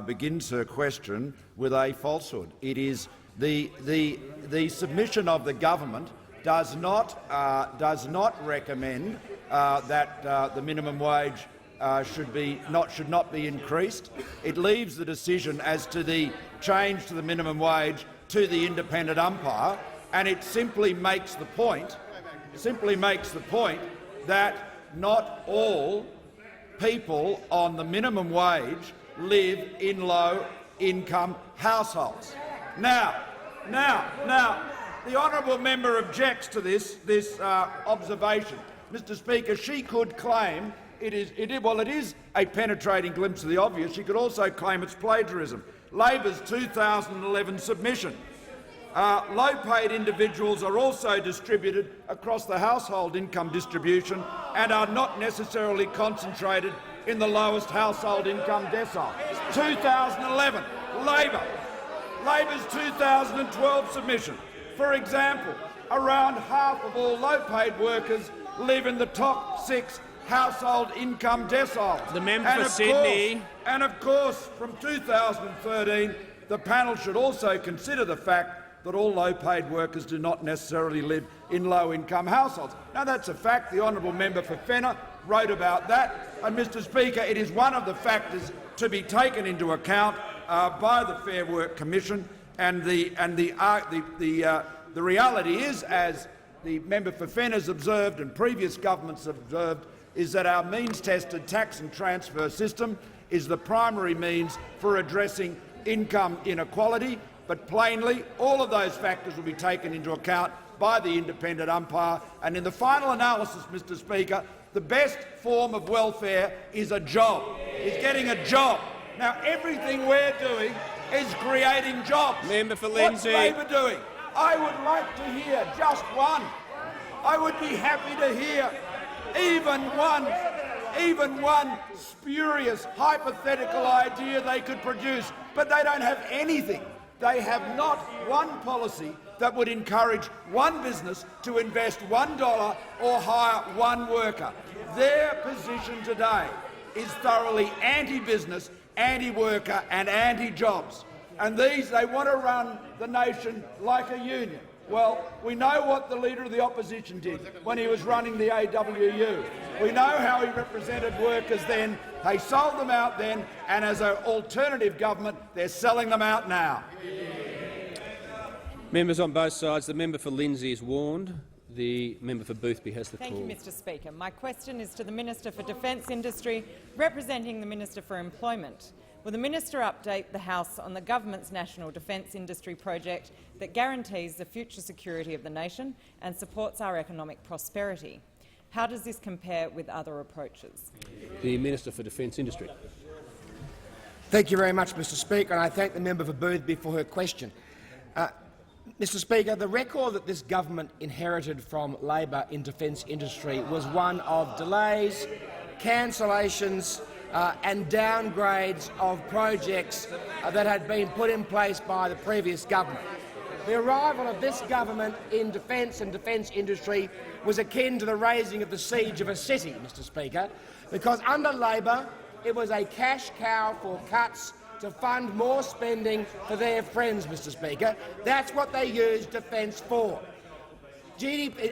begins her question with a falsehood. It is the submission of the government does not recommend that the minimum wage should not be increased. It leaves the decision as to the change to the minimum wage to the independent umpire, and it simply makes the point that not all people on the minimum wage live in low-income households. Now, the honourable member objects to this observation. Mr Speaker, she could claim it is a penetrating glimpse of the obvious. She could also claim it's plagiarism. Labor's 2011 submission. Low-paid individuals are also distributed across the household income distribution and are not necessarily concentrated in the lowest household income decile. 2011, Labor's 2012 submission. For example, around half of all low-paid workers live in the top 6 household income deciles. The member for Sydney. And of course, from 2013, the panel should also consider the fact that all low-paid workers do not necessarily live in low-income households. Now, that's a fact. The honourable member for Fenner wrote about that. And, Mr Speaker, it is one of the factors to be taken into account by the Fair Work Commission. And the reality is, as the member for Fenner has observed and previous governments have observed, is that our means-tested tax and transfer system is the primary means for addressing income inequality. But plainly, all of those factors will be taken into account by the independent umpire. And in the final analysis, Mr Speaker, the best form of welfare is a job, is getting a job. Now, everything we're doing is creating jobs. Member for Lindsay. What's Labor doing? I would like to hear just one I would be happy to hear even one spurious hypothetical idea they could produce, but they don't have anything. They have not one policy that would encourage one business to invest $1 or hire one worker. Their position today is thoroughly anti-business, anti-worker and anti-jobs. And they want to run the nation like a union. Well, we know what the Leader of the Opposition did when he was running the AWU. We know how he represented workers then. They sold them out then, and as an alternative government, they're selling them out now. Members on both sides. The member for Lindsay is warned. The member for Boothby has the call. Thank you, Mr Speaker. My question is to the Minister for Defence Industry, representing the Minister for Employment. Will the Minister update the House on the government's National Defence Industry project that guarantees the future security of the nation and supports our economic prosperity? How does this compare with other approaches? The Minister for Defence Industry. Thank you very much, Mr Speaker, and I thank the member for Boothby for her question. Mr Speaker, the record that this government inherited from Labor in defence industry was one of delays, cancellations and downgrades of projects that had been put in place by the previous government. The arrival of this government in defence and defence industry was akin to the raising of the siege of a city, Mr Speaker, because under Labor it was a cash cow for cuts to fund more spending for their friends, Mr Speaker. That's what they used defence for.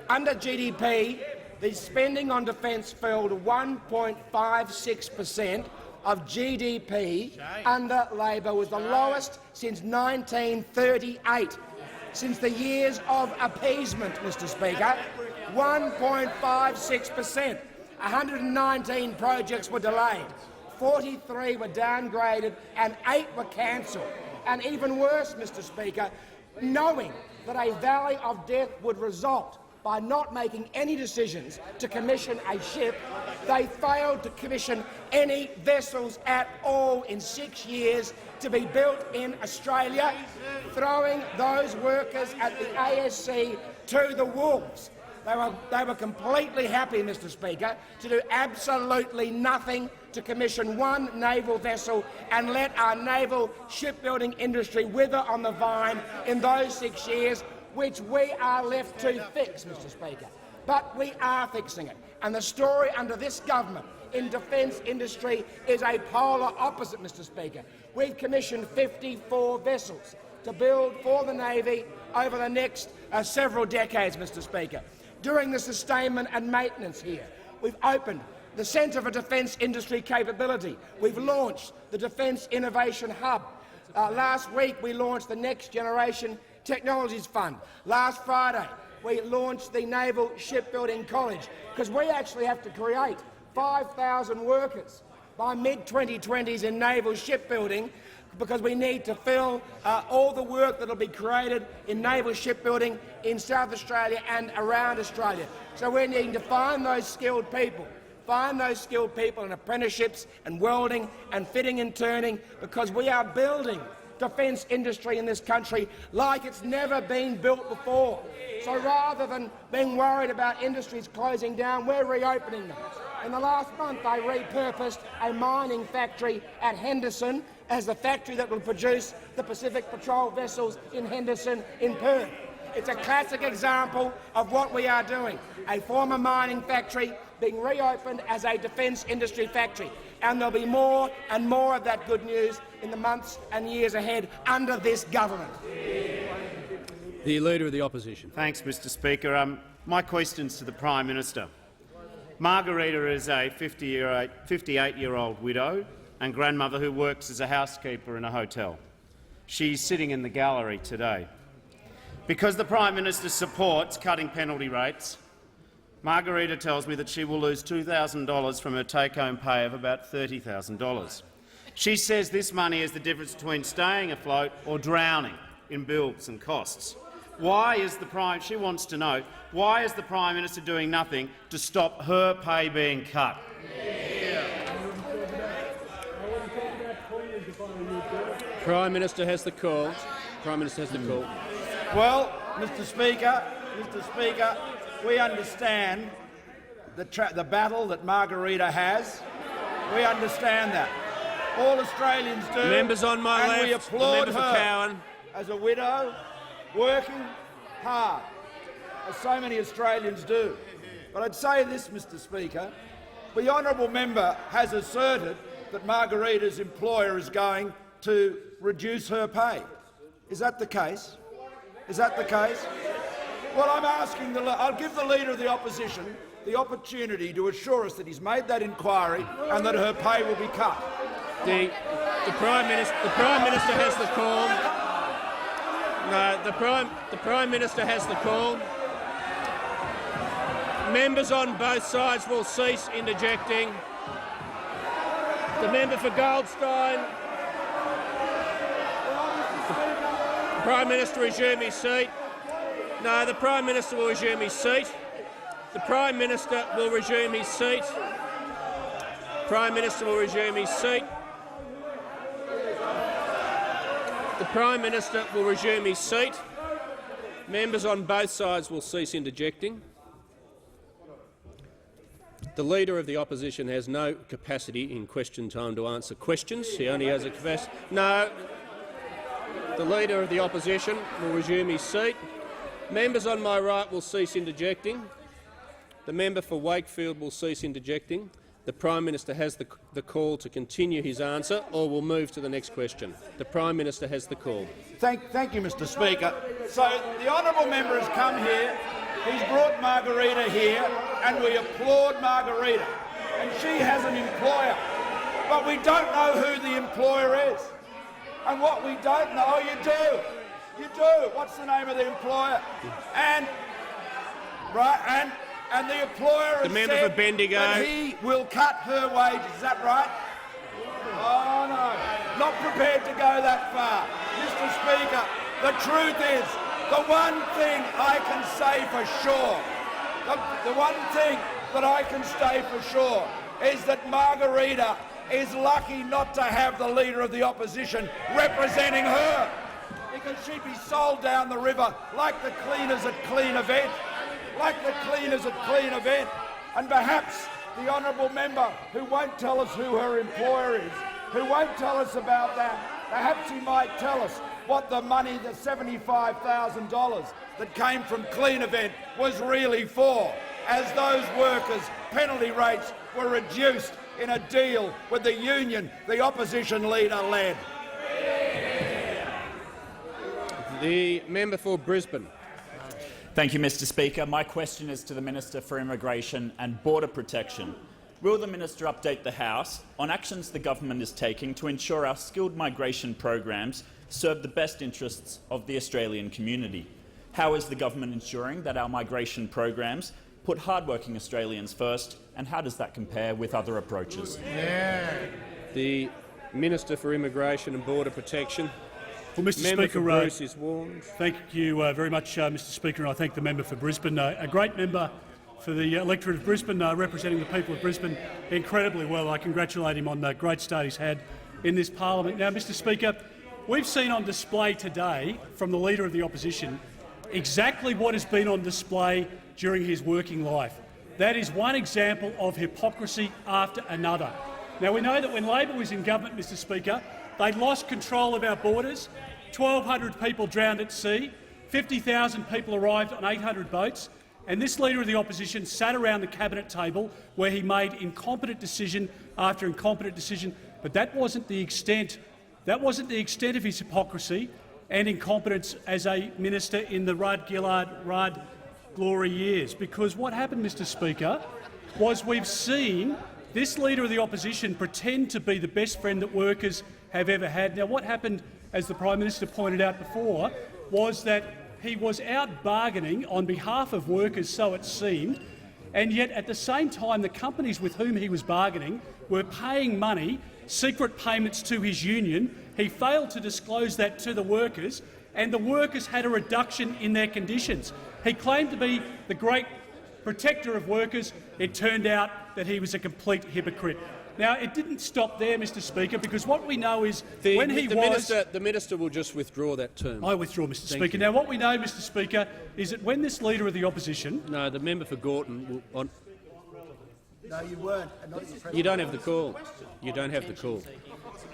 Under GDP, the spending on defence fell to 1.56% of GDP under Labor, was the lowest since 1938, since the years of appeasement, Mr Speaker. 1.56%. 119 projects were delayed. 43 were downgraded and 8 were cancelled. And even worse, Mr Speaker, knowing that a valley of death would result by not making any decisions to commission a ship, they failed to commission any vessels at all in 6 years to be built in Australia, throwing those workers at the ASC to the wolves. They were completely happy, Mr Speaker, to do absolutely nothing to commission one naval vessel and let our naval shipbuilding industry wither on the vine in those 6 years, which we are left to fix, Mr Speaker. But we are fixing it. And the story under this government in defence industry is a polar opposite, Mr Speaker. We've commissioned 54 vessels to build for the Navy over the next several decades, Mr Speaker. During the sustainment and maintenance here, we've opened the Centre for Defence Industry Capability. We've launched the Defence Innovation Hub. Last week we launched the Next Generation Technologies Fund. Last Friday we launched the Naval Shipbuilding College, because we actually have to create 5,000 workers by mid-2020s in naval shipbuilding, because we need to fill all the work that will be created in naval shipbuilding in South Australia and around Australia. So we're needing to find those skilled people in apprenticeships and welding and fitting and turning, because we are building defence industry in this country like it's never been built before. So rather than being worried about industries closing down, we're reopening them. In the last month, they repurposed a mining factory at Henderson as the factory that will produce the Pacific Patrol vessels in Henderson in Perth. It's a classic example of what we are doing, a former mining factory being reopened as a defence industry factory. And there'll be more and more of that good news in the months and years ahead under this government. The Leader of the Opposition. Thanks, Mr Speaker. My question's to the Prime Minister. Margarita is a 58-year-old widow and grandmother who works as a housekeeper in a hotel. She's sitting in the gallery today. Because the Prime Minister supports cutting penalty rates, Margarita tells me that she will lose $2,000 from her take-home pay of about $30,000. She says this money is the difference between staying afloat or drowning in bills and costs. She wants to know, why is the Prime Minister doing nothing to stop her pay being cut? Prime Minister has the call. Prime Minister has the call. Well, Mr Speaker, We understand the battle that Margarita has. We understand that. All Australians do. Members on my and left. we applaud the member for her Cowan. as a widow, working hard, as so many Australians do. But I'd say this, Mr Speaker, the honourable member has asserted that Margarita's employer is going to reduce her pay. Is that the case? Is that the case? Well, I'm asking I'll give the Leader of the Opposition the opportunity to assure us that he's made that inquiry and that her pay will be cut. The Prime Minister has the call. No, the Prime Minister has the call. Members on both sides will cease interjecting. The member for Goldstein. The Prime Minister resume his seat. No, the Prime Minister will resume his seat. The Prime Minister will resume his seat. Prime Minister will resume his seat. The Prime Minister will resume his seat. Members on both sides will cease interjecting. The Leader of the Opposition has no capacity in question time to answer questions. He only has a capacity. No. The Leader of the Opposition will resume his seat. Members on my right will cease interjecting. The member for Wakefield will cease interjecting. The Prime Minister has the call to continue his answer, or we'll move to the next question. The Prime Minister has the call. Thank you, Mr Speaker. So the honourable member has come here. He's brought Margarita here, and we applaud Margarita. And she has an employer, but we don't know who the employer is. And what we don't know, you do. You do. What's the name of the employer? And the employer has said that he will cut her wages. Is that right? Oh no, not prepared to go that far, Mr Speaker. The truth is, the one thing I can say for sure, the one thing that I can say for sure is that Margarita is lucky not to have the Leader of the Opposition representing her, because she'd be sold down the river like the cleaners at Clean Event, And perhaps the honourable member who won't tell us who her employer is, who won't tell us about that, perhaps he might tell us what the money, the $75,000 that came from Clean Event, was really for, as those workers' penalty rates were reduced in a deal with the union the opposition leader led. The member for Brisbane. Thank you, Mr Speaker. My question is to the Minister for Immigration and Border Protection. Will the Minister update the House on actions the government is taking to ensure our skilled migration programs serve the best interests of the Australian community? How is the government ensuring that our migration programs put hard-working Australians first, and how does that compare with other approaches? The Minister for Immigration and Border Protection. Well, Mr. Member Speaker, for Bruce is warned. Thank you very much, Mr. Speaker, and I thank the member for Brisbane, a great member for the electorate of Brisbane, representing the people of Brisbane incredibly well. I congratulate him on the great start he's had in this parliament. Now, Mr. Speaker, we've seen on display today from the Leader of the Opposition exactly what has been on display during his working life. That is one example of hypocrisy after another. Now, we know that when Labor was in government, Mr. Speaker, they lost control of our borders. 1,200 people drowned at sea. 50,000 people arrived on 800 boats. And this Leader of the Opposition sat around the cabinet table where he made incompetent decision after incompetent decision. But that wasn't the extent. That wasn't the extent of his hypocrisy and incompetence as a minister in the Rudd glory years. Because what happened, Mr. Speaker, was we've seen this Leader of the Opposition pretend to be the best friend that workers have ever had. Now, what happened, as the Prime Minister pointed out before, was that he was out bargaining on behalf of workers, so it seemed, and yet at the same time the companies with whom he was bargaining were paying money, secret payments to his union. He failed to disclose that to the workers, and the workers had a reduction in their conditions. He claimed to be the great protector of workers. It turned out that he was a complete hypocrite. Now, it didn't stop there, Mr Speaker, because what we know is the minister will just withdraw that term. I withdraw, Mr Speaker. Now, what we know, Mr Speaker, is that when this Leader of the Opposition— No, the member for Gorton will— No, you weren't. You don't have the call. You don't have the call.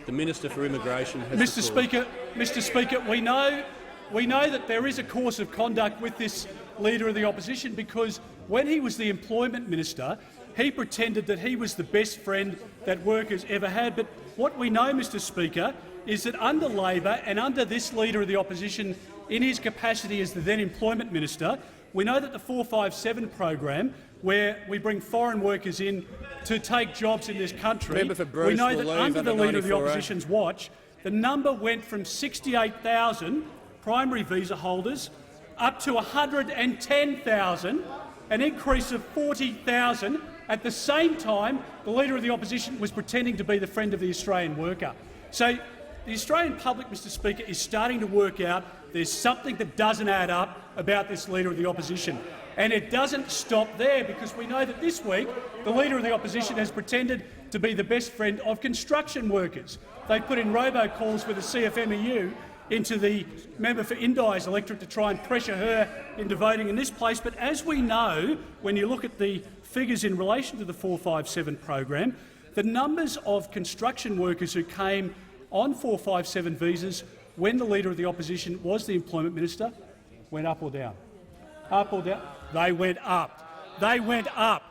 The Minister for Immigration has Mr. the call. Mr Speaker, we know that there is a course of conduct with this Leader of the Opposition, because when he was the Employment Minister, he pretended that he was the best friend that workers ever had. But what we know, Mr Speaker, is that under Labor and under this Leader of the Opposition in his capacity as the then Employment Minister, we know that the 457 program, where we bring foreign workers in to take jobs in this country, we know that under the Leader of the Opposition's watch, the number went from 68,000 primary visa holders up to 110,000, an increase of 40,000. At the same time, the Leader of the Opposition was pretending to be the friend of the Australian worker. So the Australian public, Mr Speaker, is starting to work out there's something that doesn't add up about this Leader of the Opposition. And it doesn't stop there, because we know that this week the Leader of the Opposition has pretended to be the best friend of construction workers. They put in robocalls with the CFMEU into the member for Indi's electorate to try and pressure her into voting in this place. But as we know, when you look at the figures in relation to the 457 program, the numbers of construction workers who came on 457 visas when the Leader of the Opposition was the Employment Minister went up or down? Up or down? They went up. They went up.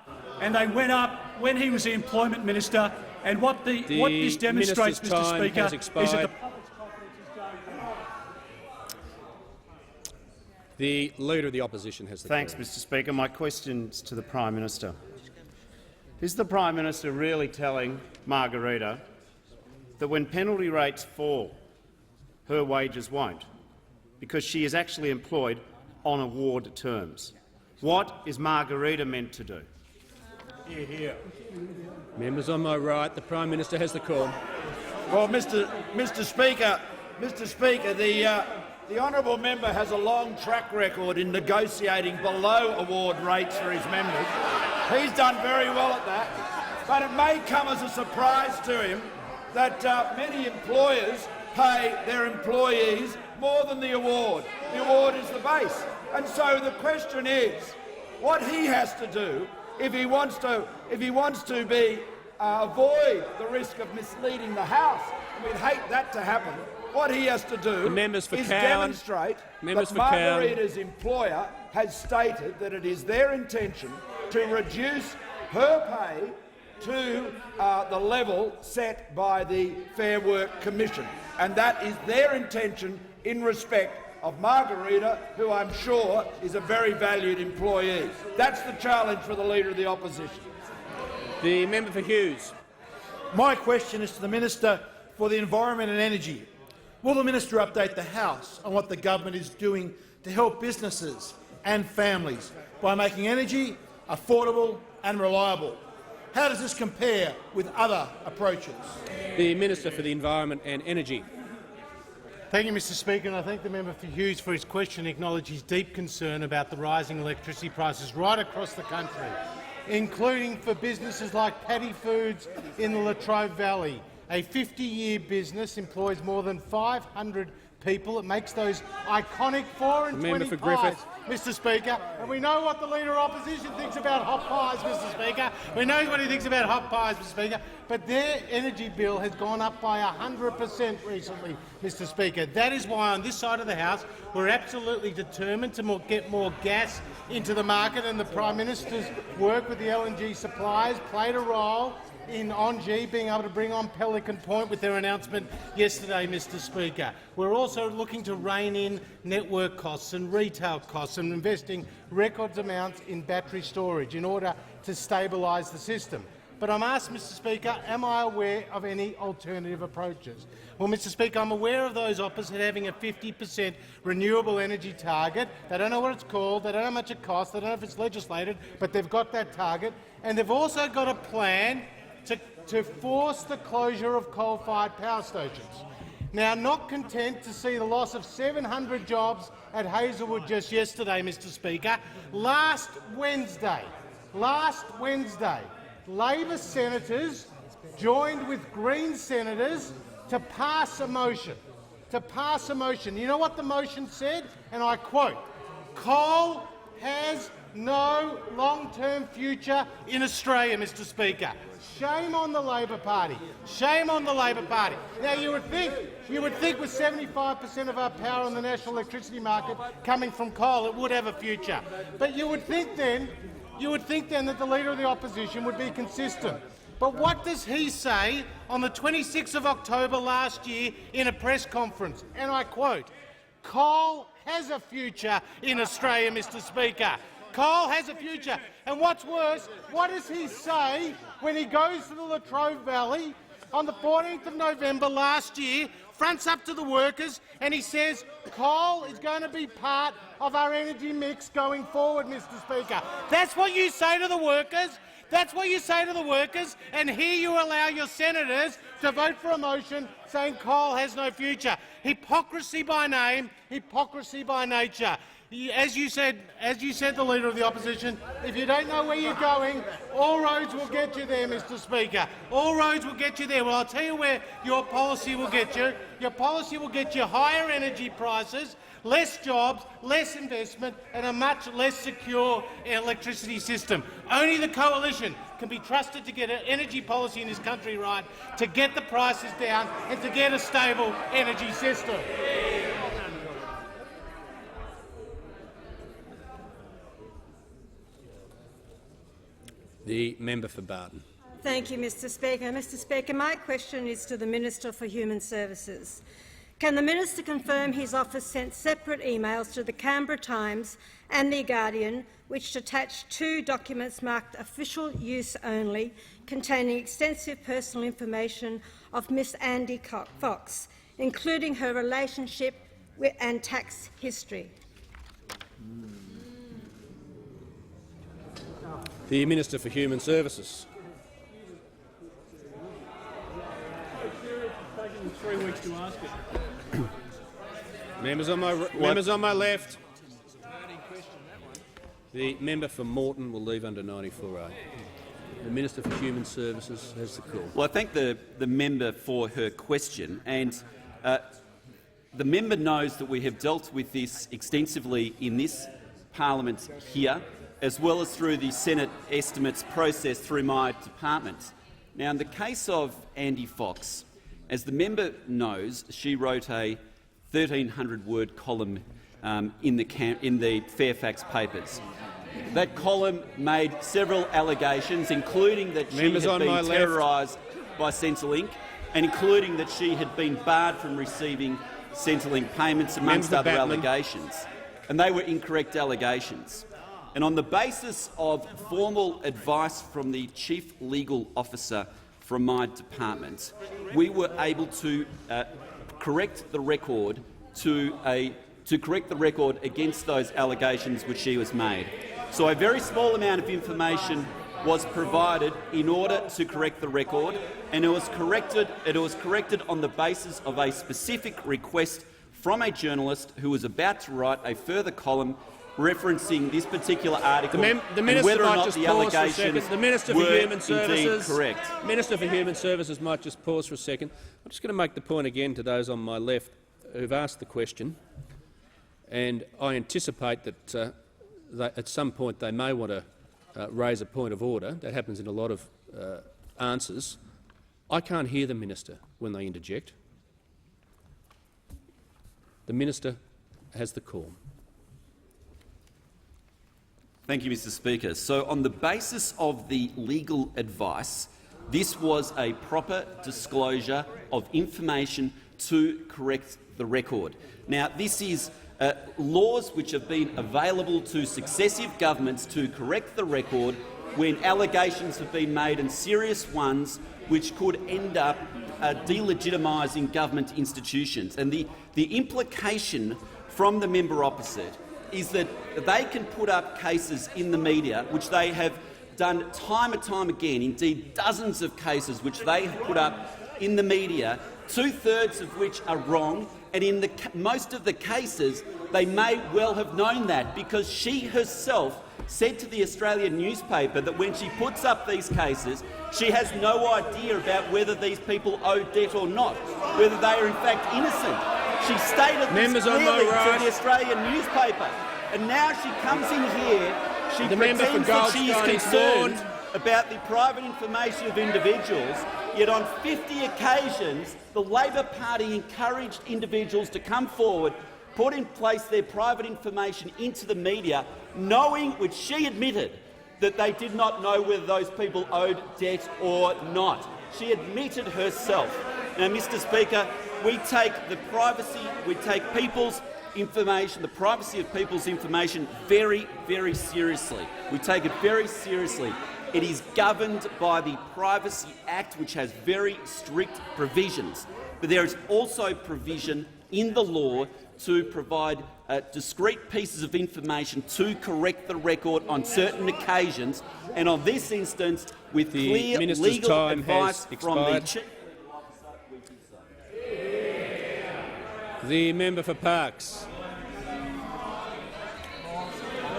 And they went up when he was the Employment Minister. And what this demonstrates, Mr Speaker, is that the public's confidence is going down. The Leader of the Opposition has the Thanks, call. Mr Speaker. My question is to the Prime Minister. Is the Prime Minister really telling Margarita that when penalty rates fall, her wages won't, because she is actually employed on award terms? What is Margarita meant to do? Hear, hear. Members on my right, the Prime Minister has the call. Well, Mr Speaker, the honourable member has a long track record in negotiating below award rates for his members. He's done very well at that, but it may come as a surprise to him that many employers pay their employees more than the award. The award is the base. And so the question is, what he has to do if he wants to avoid the risk of misleading the House, and we'd hate that to happen, what he has to do is demonstrate that Margarita's employer has stated that it is their intention to reduce her pay to the level set by the Fair Work Commission, and that is their intention in respect of Margarita, who I'm sure is a very valued employee. That's the challenge for the Leader of the Opposition. The member for Hughes. My question is to the Minister for the Environment and Energy. Will the Minister update the House on what the government is doing to help businesses and families by making energy affordable and reliable? How does this compare with other approaches? The Minister for the Environment and Energy. Thank you, Mr Speaker, and I thank the member for Hughes for his question and acknowledge his deep concern about the rising electricity prices right across the country, including for businesses like Paddy Foods in the Latrobe Valley. A 50-year business employs more than 500 people. It makes those iconic 4 and 20 pies, Mr Speaker. And we know what the Leader of Opposition thinks about hot pies, Mr Speaker. We know what he thinks about hot pies, Mr Speaker. But their energy bill has gone up by 100% recently, Mr Speaker. That is why on this side of the House we're absolutely determined to get more gas into the market, and the Prime Minister's work with the LNG suppliers played a role in ONG being able to bring on Pelican Point with their announcement yesterday, Mr Speaker. We're also looking to rein in network costs and retail costs and investing record amounts in battery storage in order to stabilise the system. But I'm asked, Mr Speaker, am I aware of any alternative approaches? Well, Mr Speaker, I'm aware of those opposite having a 50% renewable energy target. They don't know what it's called, they don't know how much it costs, they don't know if it's legislated, but they've got that target. And they've also got a plan to force the closure of coal-fired power stations. Now, not content to see the loss of 700 jobs at Hazelwood just yesterday, Mr Speaker, last Wednesday, Labor senators joined with Green senators to pass a motion. You know what the motion said? And I quote, "Coal has no long-term future in Australia, Mr Speaker." Shame on the Labor Party. Shame on the Labor Party. Now, you would think with 75% of our power on the national electricity market coming from coal, it would have a future. But you would think then that the Leader of the Opposition would be consistent. But what does he say on the 26th of October last year in a press conference? And I quote, "Coal has a future in Australia, Mr Speaker. Coal has a future." And what's worse, what does he say when he goes to the Latrobe Valley on the 14th of November last year, fronts up to the workers, and he says coal is going to be part of our energy mix going forward, Mr Speaker? That's what you say to the workers. That's what you say to the workers, and here you allow your senators to vote for a motion saying coal has no future. Hypocrisy by name, hypocrisy by nature. As you said, the Leader of the Opposition, if you don't know where you're going, all roads will get you there, Mr Speaker. All roads will get you there. Well, I'll tell you where your policy will get you. Your policy will get you higher energy prices, less jobs, less investment and a much less secure electricity system. Only the Coalition can be trusted to get an energy policy in this country right, to get the prices down and to get a stable energy system. The member for Barton. Thank you, Mr Speaker. Mr Speaker, my question is to the Minister for Human Services. Can the minister confirm his office sent separate emails to the Canberra Times and The Guardian which attached 2 documents marked official use only, containing extensive personal information of Miss Andy Fox, including her relationship and tax history? The Minister for Human Services. Taking 3 weeks to ask it. Members on my left. The member for Moreton will leave under 94A. The Minister for Human Services has the call. Well, I thank the member for her question, and the member knows that we have dealt with this extensively in this parliament here, as well as through the Senate estimates process through my department. Now, in the case of Andy Fox, as the member knows, she wrote a 1,300-word column in the Fairfax papers. That column made several allegations, including that she had been terrorised by Centrelink, and including that she had been barred from receiving Centrelink payments, amongst other allegations. And they were incorrect allegations. And on the basis of formal advice from the Chief Legal Officer from my department, we were able to correct the record against those allegations which she was made. So a very small amount of information was provided in order to correct the record, and it was corrected on the basis of a specific request from a journalist who was about to write a further column referencing this particular article the and whether or not the allegations the Minister for were Human Services, indeed correct. Minister for Human Services might just pause for a second. I'm just going to make the point again to those on my left who've asked the question, and I anticipate that at some point they may want to raise a point of order. That happens in a lot of answers. I can't hear the minister when they interject. The minister has the call. Thank you, Mr Speaker. So, on the basis of the legal advice, this was a proper disclosure of information to correct the record. Now, this is laws which have been available to successive governments to correct the record when allegations have been made, and serious ones which could end up delegitimising government institutions. And the implication from the member opposite is that they can put up cases in the media, which they have done time and time again, indeed dozens of cases which they have put up in the media, 2/3 of which are wrong, and in most of the cases they may well have known that, because she herself said to the Australian newspaper that when she puts up these cases, she has no idea about whether these people owe debt or not, whether they are in fact innocent. She stated this clearly to the Australian newspaper, and now she comes in here, she pretends that she is concerned about the private information of individuals, yet on 50 occasions the Labor Party encouraged individuals to come forward, put in place their private information into the media, knowing, which she admitted, that they did not know whether those people owed debt or not. She admitted herself. Now, Mr Speaker, we take people's information, the privacy of people's information, very, very seriously. We take it very seriously. It is governed by the Privacy Act, which has very strict provisions. But there is also provision in the law to provide discrete pieces of information to correct the record on certain occasions, and on this instance, with clear legal advice from the Chief. The member for Parkes.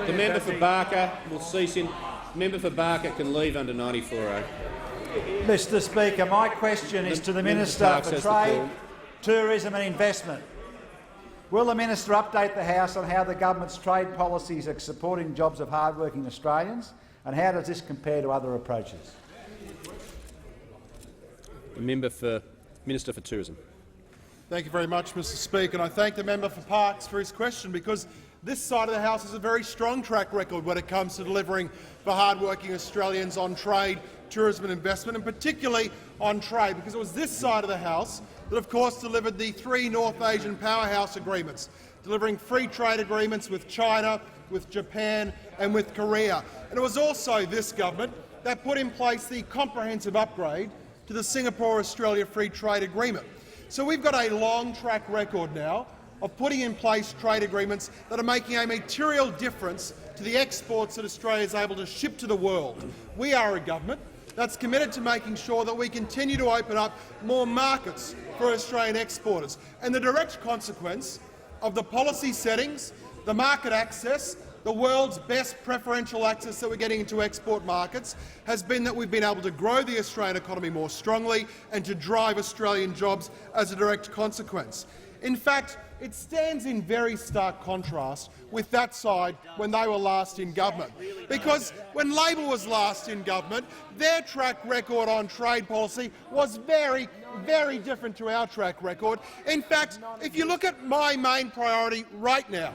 The member for Barker will cease in. Member for Barker can leave under 94A. Mr Speaker, my question is to the Minister for Trade, Tourism and Investment. Will the Minister update the House on how the government's trade policies are supporting jobs of hard-working Australians, and how does this compare to other approaches? The Minister for Tourism. Thank you very much, Mr Speaker, and I thank the member for Parkes for his question, because this side of the House has a very strong track record when it comes to delivering for hard-working Australians on trade, tourism and investment, and particularly on trade, because it was this side of the House that, of course, delivered the 3 North Asian powerhouse agreements, delivering free trade agreements with China, with Japan and with Korea. And it was also this government that put in place the comprehensive upgrade to the Singapore-Australia Free Trade Agreement. So we've got a long track record now of putting in place trade agreements that are making a material difference to the exports that Australia is able to ship to the world. We are a government that's committed to making sure that we continue to open up more markets for Australian exporters. And the direct consequence of the policy settings, the market access, the world's best preferential access that we're getting into export markets has been that we've been able to grow the Australian economy more strongly and to drive Australian jobs as a direct consequence. In fact, it stands in very stark contrast with that side when they were last in government. Because when Labor was last in government, their track record on trade policy was very, very different to our track record. In fact, if you look at my main priority right now,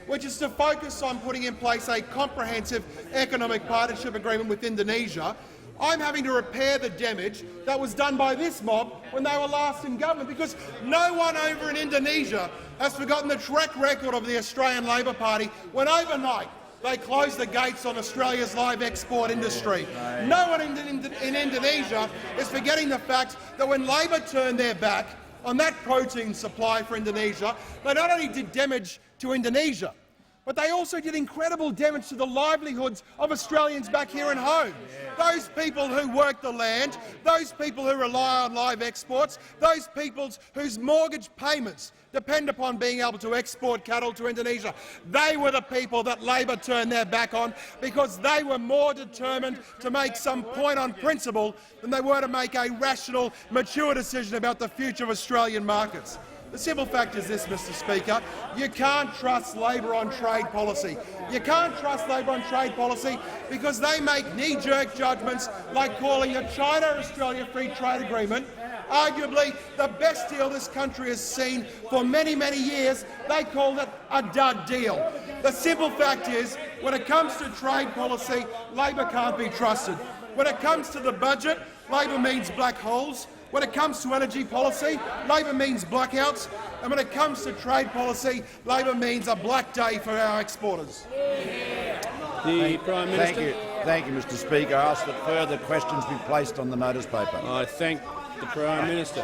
which is to focus on putting in place a comprehensive economic partnership agreement with Indonesia, I'm having to repair the damage that was done by this mob when they were last in government, because no one over in Indonesia has forgotten the track record of the Australian Labor Party when overnight they closed the gates on Australia's live export industry. No one in Indonesia is forgetting the fact that when Labor turned their back on that protein supply for Indonesia, they not only did damage to Indonesia, but they also did incredible damage to the livelihoods of Australians back here at home. Those people who work the land, those people who rely on live exports, those people whose mortgage payments depend upon being able to export cattle to Indonesia, they were the people that Labor turned their back on because they were more determined to make some point on principle than they were to make a rational, mature decision about the future of Australian markets. The simple fact is this, Mr Speaker, you can't trust Labor on trade policy. You can't trust Labor on trade policy because they make knee-jerk judgments like calling the China-Australia Free Trade Agreement arguably the best deal this country has seen for many, many years. They called it a dud deal. The simple fact is, when it comes to trade policy, Labor can't be trusted. When it comes to the budget, Labor means black holes. When it comes to energy policy, Labor means blackouts, and when it comes to trade policy, Labor means a black day for our exporters. The Prime Minister. Thank you, Mr Speaker. I ask that further questions be placed on the notice paper. I thank the Prime Minister.